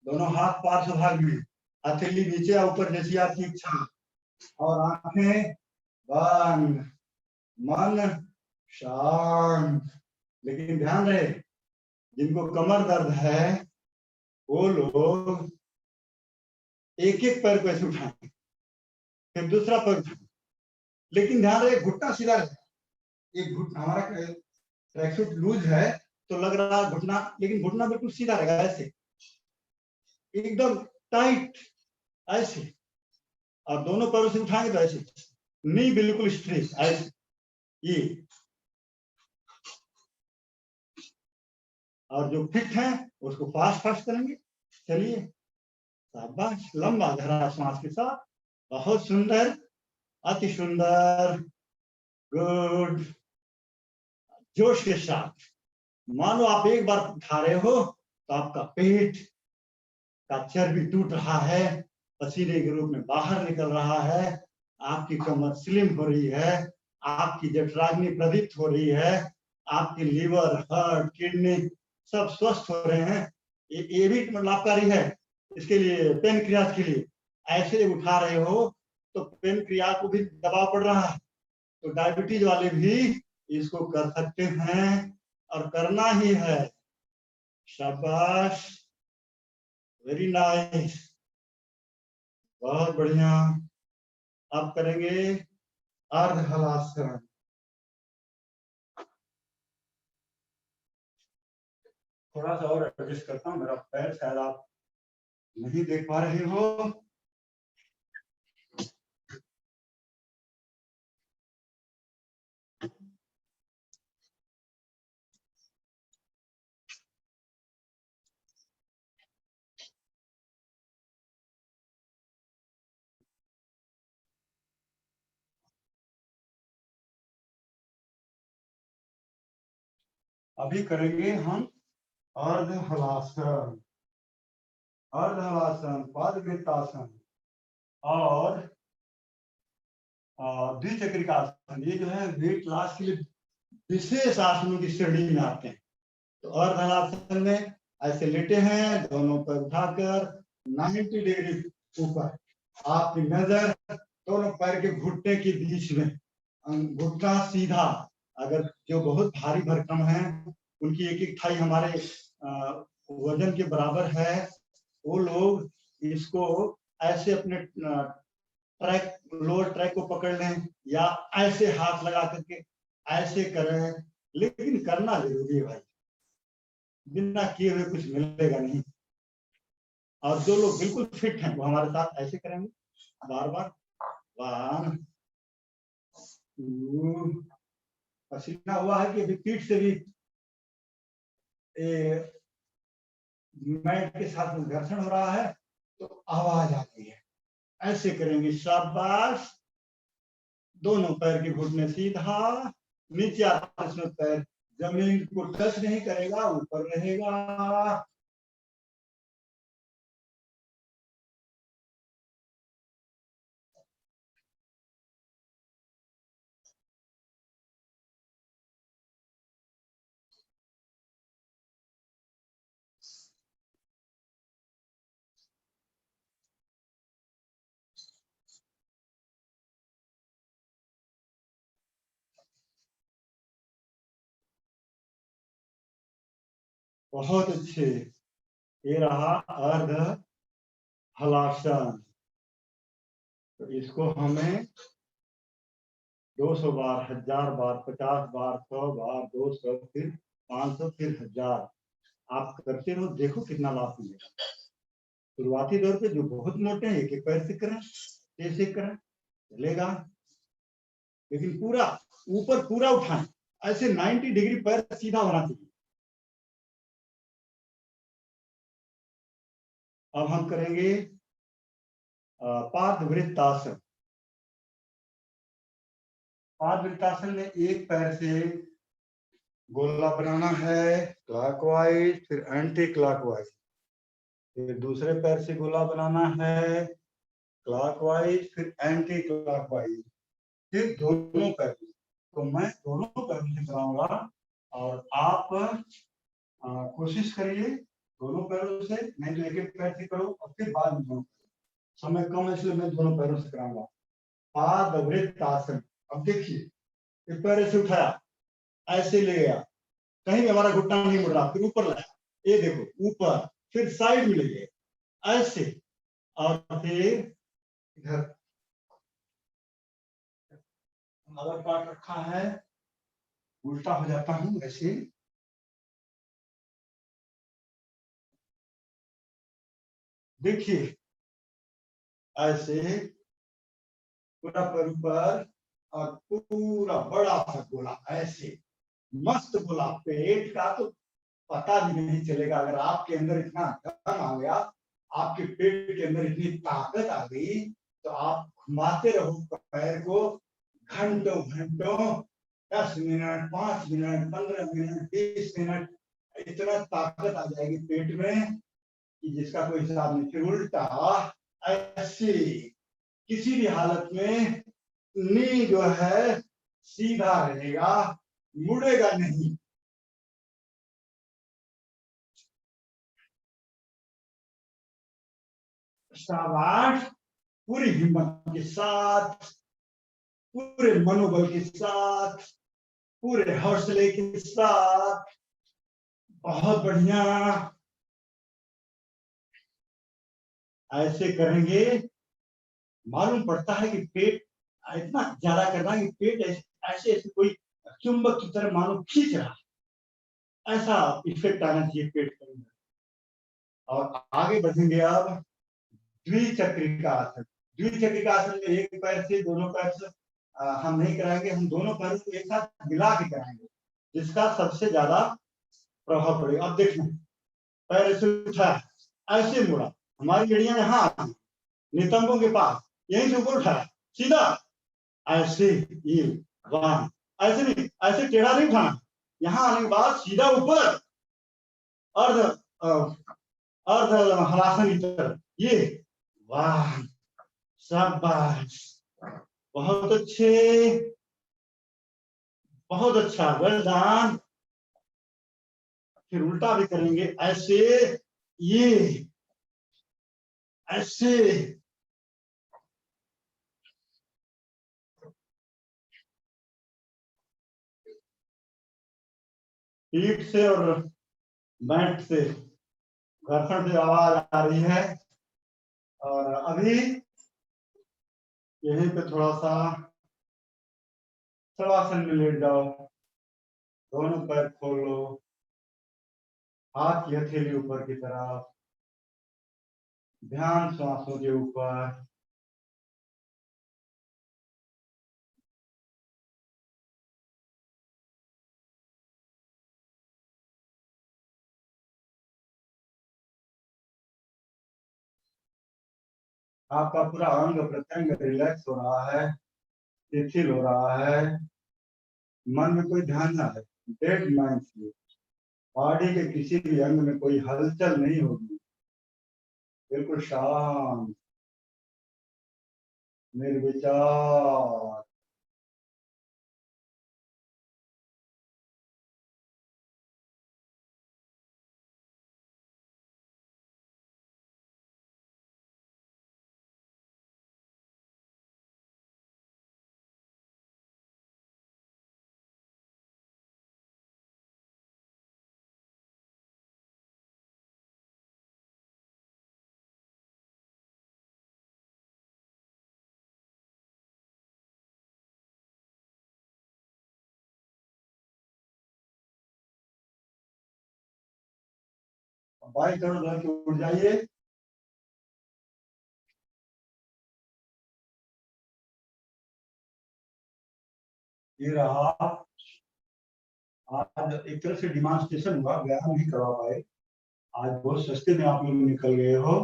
दोनों हाथ पार्श्व भाग में, हथेली नीचे या ऊपर जैसी आपकी इच्छा, और आंखें बंद, मन शांत। लेकिन ध्यान रहे जिनको कमर दर्द है वो लोग एक एक पैर को ऐसे उठाएं, फिर दूसरा पैर उठाएं। लेकिन ध्यान रहे घुटना सीधा रहे। एक घुटना, हमारा ट्रैक सूट लूज है तो लग रहा है घुटना, लेकिन घुटना बिल्कुल सीधा रहेगा ऐसे, एकदम टाइट ऐसे। और दोनों पैरों से उठाएंगे तो ऐसे, नी बिल्कुल स्ट्रेट ऐसे। ये और जो फिट है उसको फास्ट करेंगे। चलिए शाबाश। लंबा गहरा सांस के साथ, बहुत सुंदर, अति सुंदर, गुड। जोश के साथ मानो आप एक बार उठा रहे हो तो आपका पेट का चर्बी टूट रहा है, पसीने के रूप में बाहर निकल रहा है, आपकी कमर स्लिम हो रही है, आपकी जठराग्नि प्रदीप्त हो रही है, आपकी लीवर, हार्ट, किडनी सब स्वस्थ हो रहे हैं। ये भी लाभकारी है इसके लिए, पेनक्रियास के लिए। ऐसे उठा रहे हो तो पेनक्रियास को भी दबाव पड़ रहा है, तो डायबिटीज वाले भी इसको कर सकते हैं और करना ही है। शाबाश, वेरी नाइस, बहुत बढ़िया। अब करेंगे अर्ध हलासन। थोड़ा सा और एडजस्ट करता हूँ, मेरा पैर शायद आप नहीं देख पा रहे हो? अभी करेंगे हम अर्ध हलासन, अर्ध हलासन, पादवृत्तासन और द्विचक्रिकासन। ये जो है वेट लॉस के लिए विशेष आसनों की श्रेणी में आते हैं। तो अर्ध हलासन में ऐसे लेटे हैं, दोनों पर उठाकर 90 डिग्री ऊपर, आपकी नजर दोनों पैर के घुटने के बीच में, घुटना सीधा। अगर जो बहुत भारी भरकम है, उनकी एक एक थाई हमारे वजन के बराबर है, वो लोग इसको ऐसे अपने ट्रैक, लोअर ट्रैक को पकड़ लें या ऐसे हाथ लगा करके ऐसे करें, लेकिन करना जरूरी है भाई, बिना किए हुए कुछ मिलेगा नहीं। और जो लोग बिल्कुल फिट हैं वो हमारे साथ ऐसे करेंगे बार बार। 1 2, पसीना हुआ है कि अभी पीठ से भी मैट के साथ घर्षण हो रहा है तो आवाज आती है। ऐसे करेंगे, शाबाश। दोनों पैर के घुटने सीधा, नीचे आपस में पैर जमीन को टच नहीं करेगा, ऊपर रहेगा। बहुत अच्छे। ये रहा अर्ध हलासन। तो इसको हमें 200 बार, 1000 बार, 50 बार, 100 बार, 200, फिर 500, फिर 1000 आप करते रहो, देखो कितना लाभ मिलेगा। शुरुआती दौर पे जो बहुत मोटे हैं एक एक पैर से करें, ऐसे करें, चलेगा। लेकिन पूरा ऊपर पूरा उठाएं, ऐसे 90 डिग्री पैर सीधा होना चाहिए। अब हम करेंगे पादवृत्तासन। पादवृत्तासन में एक पैर से गोला बनाना है क्लॉकवाइज, फिर एंटी क्लॉकवाइज, फिर दूसरे पैर से गोला बनाना है क्लॉकवाइज, फिर एंटी क्लॉकवाइज, फिर दोनों पैर। तो मैं दोनों पैरों से कराऊंगा और आप कोशिश करिए दोनों पैरों से, नहीं तो एक एक पैर से करो और फिर बाद में दोनों। समय कम है इसलिए मैं दोनों पैरों से कराऊंगा। पादवृत्तासन। अब देखिए, एक पैर से उठाया, ऐसे ले गया, कहीं भी हमारा घुटना नहीं मुड़ रहा, फिर ऊपर लाया, ये देखो ऊपर, फिर साइड में ले गए ऐसे, और फिर इधर अगर पार्ट रखा है, उल्टा हो जाता हूं ऐसे। देखिए ऐसे पूरा पैर ऊपर और पूरा बड़ा सा गोला ऐसे, मस्त गोला। पेट का तो पता भी नहीं चलेगा। अगर आपके अंदर इतना दम आ गया, आपके पेट के अंदर इतनी ताकत आ गई, तो आप घुमाते रहो पैर को घंटों घंटों, 10 मिनट, 5 मिनट, 15 मिनट, 20 मिनट, इतना ताकत आ जाएगी पेट में कि जिसका कोई हिसाब नहीं। फिर उल्टा ऐसे, किसी भी हालत में नी जो है सीधा रहेगा, मुड़ेगा नहीं। शाबाश। पूरी हिम्मत के साथ, पूरे मनोबल के साथ, पूरे हौसले के साथ, बहुत बढ़िया। ऐसे करेंगे, मालूम पड़ता है कि पेट इतना ज्यादा करना कि पेट ऐसे ऐसे कोई चुंबक की तरह मानो खींच रहा, ऐसा इफेक्ट आना चाहिए पेट के अंदर। और आगे बढ़ेंगे अब द्विचक्रिका आसन। द्विचक्रिका आसन में एक पैर से दोनों पैर से हम नहीं कराएंगे, हम दोनों पैरों को एक साथ मिला के कराएंगे, जिसका सबसे ज्यादा प्रभाव पड़ेगा। अब देखना, पैर ऐसे उठा, ऐसे मुड़ा, हमारी एड़ियां यहाँ आती, नितंबों के पास, यहीं से ऊपर उठा, सीधा ऐसे, ये वाह, ऐसे नहीं, ऐसे टेढ़ा नहीं उठाना, यहाँ आने के बाद सीधा ऊपर, अर्ध अर्ध हलासन की तरफ, ये वाह, शाबाश, बहुत अच्छे, बहुत अच्छा, वेल डन। फिर उल्टा भी करेंगे, ऐसे, ये ऐसे, पीठ से और बैंठ से, घर्षण से आवाज आ रही है। और अभी यहीं पे थोड़ा सा शवासन में लेट जाओ, दोनों पैर खोलो, हाथ की हथेली ऊपर की तरफ, ध्यान श्वासों के ऊपर। आपका पूरा अंग प्रत्यंग रिलैक्स हो रहा है, शिथिल हो रहा है, मन में कोई ध्यान ना है, डेड माइंड से, बॉडी के किसी भी अंग में कोई हलचल नहीं होगी, बिल्कुल शांत, निर्विचार। बाई तरफ धर के उठ जाइए। ये रहा, आज एक तरह से डिमॉन्स्ट्रेशन हुआ, व्यायाम नहीं करवा पाए, आज बहुत सस्ते में आप लोग निकल गए हो।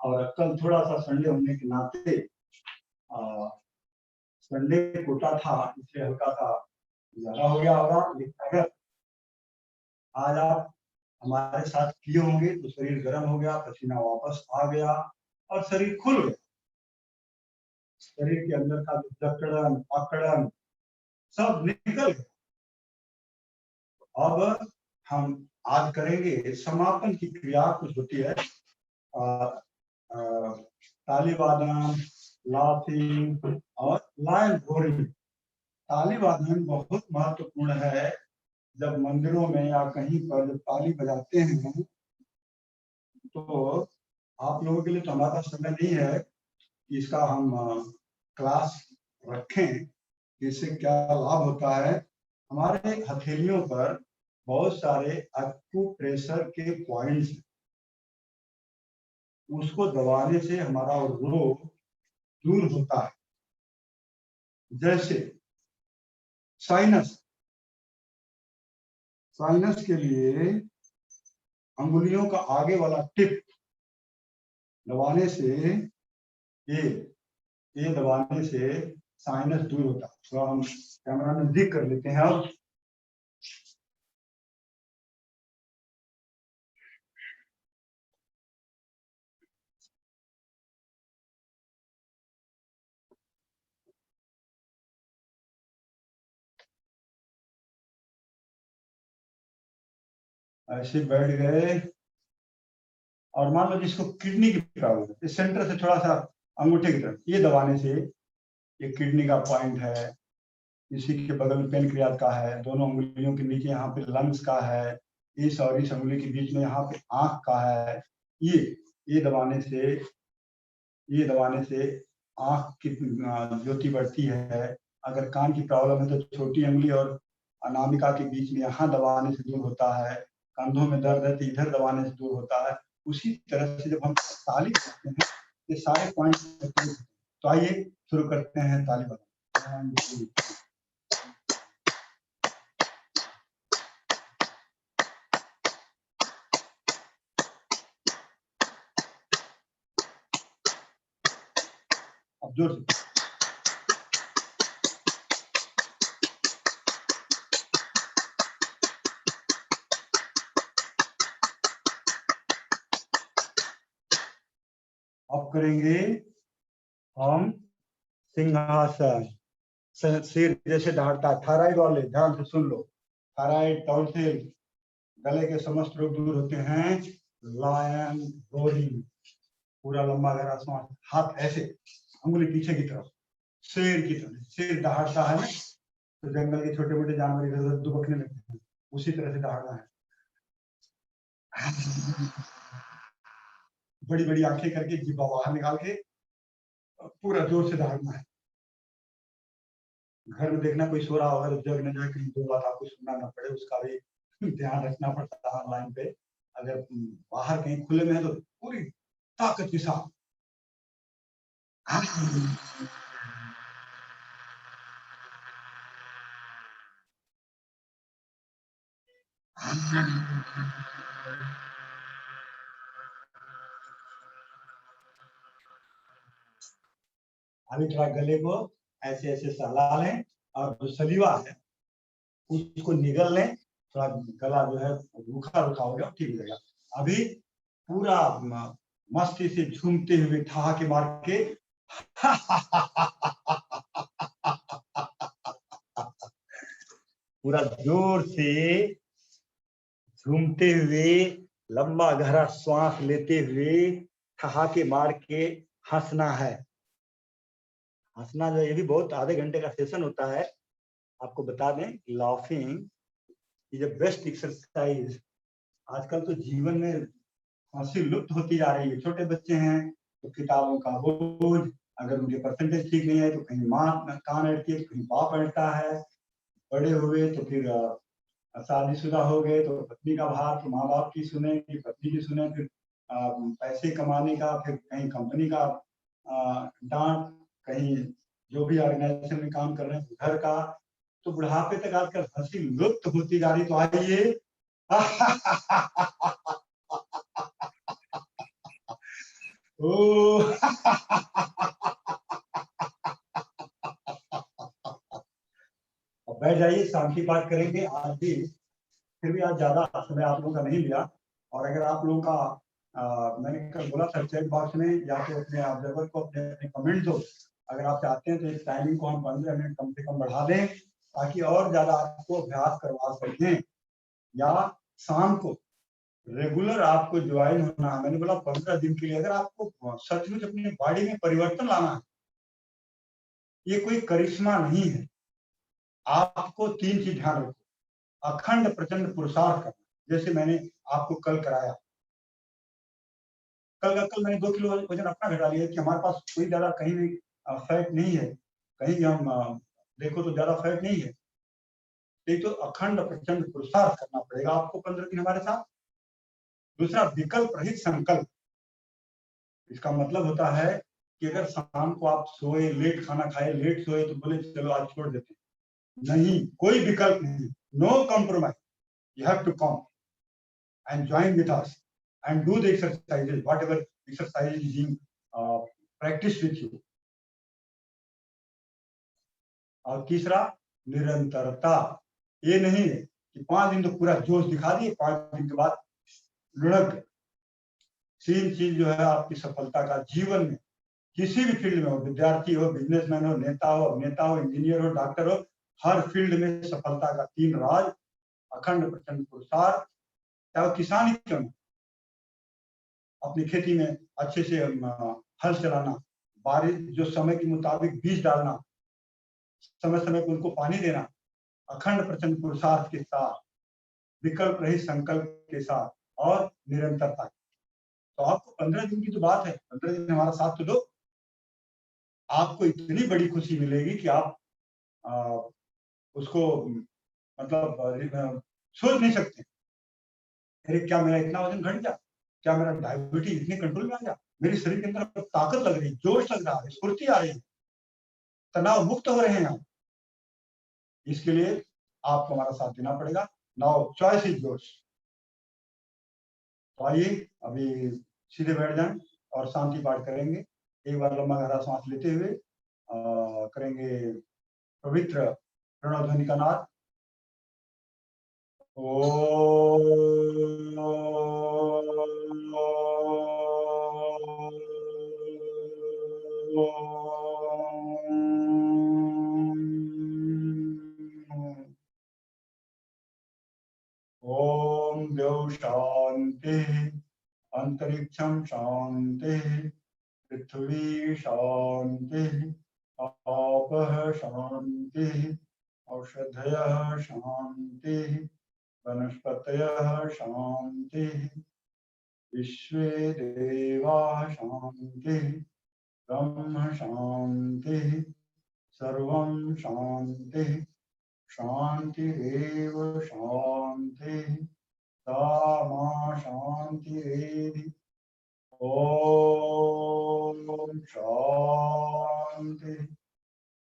और कल थोड़ा सा संडे होने के नाते संडे कोटा था, इसलिए हल्का सा ज्यादा हो गया होगा, लेकिन अगर आज आप हमारे साथ किए होंगे तो शरीर गर्म हो गया, पसीना वापस आ गया और शरीर खुल गया। शरीर के अंदर का जकड़न अकड़न सब निकल गया। अब हम आज करेंगे समापन की क्रिया, कुछ होती है ताली वादन, लाफिंग और लाइन रोलिंग। ताली वादन बहुत महत्वपूर्ण है। जब मंदिरों में या कहीं पर जब ताली बजाते हैं तो आप लोगों के लिए तो हमारे पास समय नहीं है कि इसका हम क्लास रखें, इससे क्या लाभ होता है। हमारे हथेलियों पर बहुत सारे एक्यूप्रेशर के पॉइंट्स, उसको दबाने से हमारा रोग दूर होता है। जैसे साइनस, साइनस के लिए अंगुलियों का आगे वाला टिप दबाने से, ये दबाने से साइनस दूर होता है। तो हम कैमरा में दिख कर लेते हैं। अब ऐसे बैठ गए और मान लो जिसको किडनी की प्रॉब्लम है, इस सेंटर से थोड़ा सा अंगूठे की तरफ ये दबाने से, ये किडनी का पॉइंट है, इसी के बगल में पेनक्रियाज का है, दोनों उंगलियों के नीचे यहाँ पे लंग्स का है, इस और इस उंगली के बीच में यहाँ पे आंख का है। ये दबाने से आंख की ज्योति बढ़ती है। अगर कान की प्रॉब्लम है तो छोटी उंगली और अनामिका के बीच में यहाँ दबाने से दूर होता है। कंधों में दर्द है तो इधर दबाने से दूर होता है। उसी तरह से जब हम ताली बजाते हैं ये सारे पॉइंट। तो आइए शुरू करते हैं, ताली बजाएं। अब जोर से। अब करेंगे हम सिंहासन। सिर जैसे दहाड़ता है, थायराइड वाले ध्यान से सुन लो। थायराइड, टॉन्सिल, गले के समस्त रोग दूर होते हैं। लायन रोलिंग, पूरा लंबा गहरा सांस, हाथ ऐसे, अंगुली पीछे की तरफ, शेर की तरह। शेर दहाड़ता है ना, तो जंगल के छोटे मोटे जानवर इधर उधर दुबकने लगते हैं, उसी तरह से दहाड़ना है। बड़ी बड़ी आंखें करके जीभा बाहर निकाल के पूरा जोर से दहाड़ना है। घर में देखना कोई सो रहा होगा तो जग न जाए, कहीं दो बात आपको सुनना ना पड़े, उसका भी ध्यान रखना पड़ता है ऑनलाइन पे। अगर बाहर कहीं खुले में है तो पूरी ताकत के साथ। अभी थोड़ा गले को ऐसे ऐसे सहला लें, और जो सलीवा है उसको निगल लें। थोड़ा गला जो है रूखा रूखा हो गया, ठीक हो जाएगा। अभी पूरा मस्ती से झूमते हुए ठहाके मार के पूरा जोर से झूमते हुए लंबा गहरा श्वास लेते हुए ठहाके मार के हंसना है। हंसना जो, ये भी बहुत आधे घंटे का सेशन होता है। आपको बता दें, laughing is a best exercise. आजकल तो जीवन में हंसी लुप्त होती जा रही है। छोटे बच्चे हैं तो किताबों का बोझ, अगर उनके परसेंटेज ठीक नहीं है तो कहीं माँ कान अड़ती है, कहीं बाप अड़ता है। बड़े हुए तो फिर शादीशुदा हो गए तो पत्नी का भार, तो माँ बाप की सुने कि पत्नी की सुने। फिर पैसे कमाने का, फिर कहीं कंपनी का डांट, कहीं जो भी ऑर्गेनाइजेशन में काम कर रहे हैं घर का। तो बुढ़ापे तक आजकल हंसी लुप्त होती जा रही। तो आइए ओ अब बैठ जाइए, शांति पाठ करेंगे आज भी। फिर भी आज ज्यादा समय आप लोगों का नहीं लिया। और अगर आप लोगों का मैंने कल बोला था चैट बॉक्स में, या तो अपने ऑब्जर्वर को अपने अपने कमेंट दो। अगर आप चाहते हैं तो इस टाइमिंग को हम 15 मिनट कम से कम बढ़ा दें, ताकि और ज्यादा आपको अभ्यास करवा सकें। या शाम को रेगुलर आपको ज्वाइन होना है। मैंने बोला 15 दिन के लिए। अगर आपको सचमुच अपनी बॉडी में परिवर्तन लाना है, ये कोई करिश्मा नहीं है। आपको 3 चीज ध्यान रखो। अखंड प्रचंड पुरुषार्थ करना, जैसे मैंने आपको कल कराया। कल मैंने 2 किलो वजन अपना घटा लिया कि हमारे पास कोई ज्यादा कहीं भी फैट नहीं है। कहीं भी हम देखो तो ज्यादा फैट नहीं है। तो अखंड प्रचंड पुरुषार्थ करना पड़ेगा आपको 15 दिन हमारे साथ। दूसरा, विकल्प रहित संकल्प। इसका मतलब होता है कि अगर शाम को आप सोए, लेट खाना खाए, लेट सोए, तो बोले चलो आज छोड़ देते हैं। नहीं, कोई विकल्प नहीं, no compromise. You have to come and join with us and do the exercises, whatever exercise is being practiced with you. और तीसरा, निरंतरता। ये नहीं है कि 5 दिन तो पूरा जोश दिखा दिए, 5 दिन के बाद लुढ़क गए। 3 चीज जो है आपकी सफलता का, जीवन में किसी भी फील्ड में हो, विद्यार्थी हो, बिजनेसमैन हो, नेता हो, अभिनेता हो, इंजीनियर हो, डॉक्टर हो, हर फील्ड में सफलता का 3 राज: अखंड प्रचंड पुरुषार्थ, चाहे वो किसान ही क्यों, अपनी खेती में अच्छे से हल चलाना, बारिश जो समय के मुताबिक बीज डालना, समय समय पर उनको पानी देना, अखंड प्रचंड पुरुषार्थ के साथ, विकल्प रहित संकल्प के साथ, और निरंतरता। तो आपको 15 दिन की तो बात है, 15 दिन हमारा साथ तो दो। आपको इतनी बड़ी खुशी मिलेगी कि आप उसको मतलब सोच नहीं सकते। अरे क्या मेरा इतना वजन घट गया, क्या मेरा डायबिटीज इतने कंट्रोल में आ गया, मेरे शरीर के अंदर ताकत लग रही, जोश लग रहा है, स्फूर्ति आ रही है, तनाव मुक्त हो रहे हैं आप। इसके लिए आपको हमारा साथ देना पड़ेगा। Now choice is yours. तो आइए अभी सीधे बैठ जाएं और शांति पाठ करेंगे। एक बार लंबा गहरा सांस लेते हुए करेंगे पवित्र प्रणव ध्वनि का नाद। ओम द्यौ शांति, अंतरिक्षम शांति, पृथ्वी शांति, आपः शांति, औषधयः शांति, वनस्पतयः शांति, विश्वे देवाः शांति, ब्रह्म शांति, सर्वं शांति, शांतिरेव शांति, सा मा शांतिरेधि। ओम शांति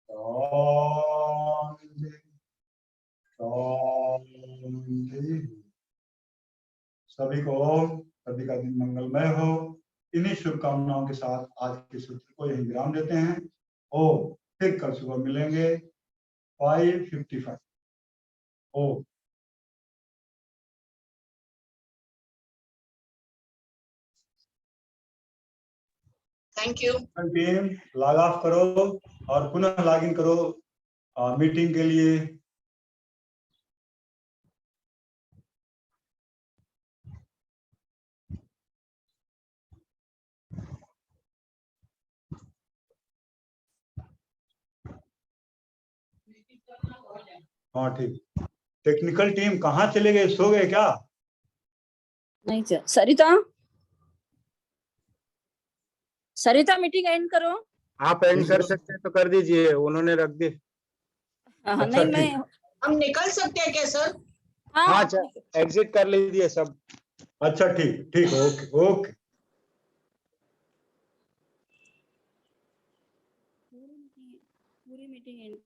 शांति शांति। सभी का दिन मंगलमय हो। इन्हीं शुभकामनाओं के साथ आज के सत्र को यही विराम देते हैं। फिर कल सुबह मिलेंगे 5:55। Thank you. Team log of करो और पुनः लॉग इन करो मीटिंग के लिए। हाँ ठीक। टेक्निकल टीम कहाँ चले गए, सो गए क्या? नहीं सर। सरिता मीटिंग एंड करो। आप एंड कर सकते हैं तो कर दीजिए, उन्होंने रख दी। हाँ, अच्छा, नहीं मैं हम निकल सकते हैं क्या सर? हाँ एग्जिट कर लीजिए सब। अच्छा ठीक ओके। पूरी मीटिंग एंड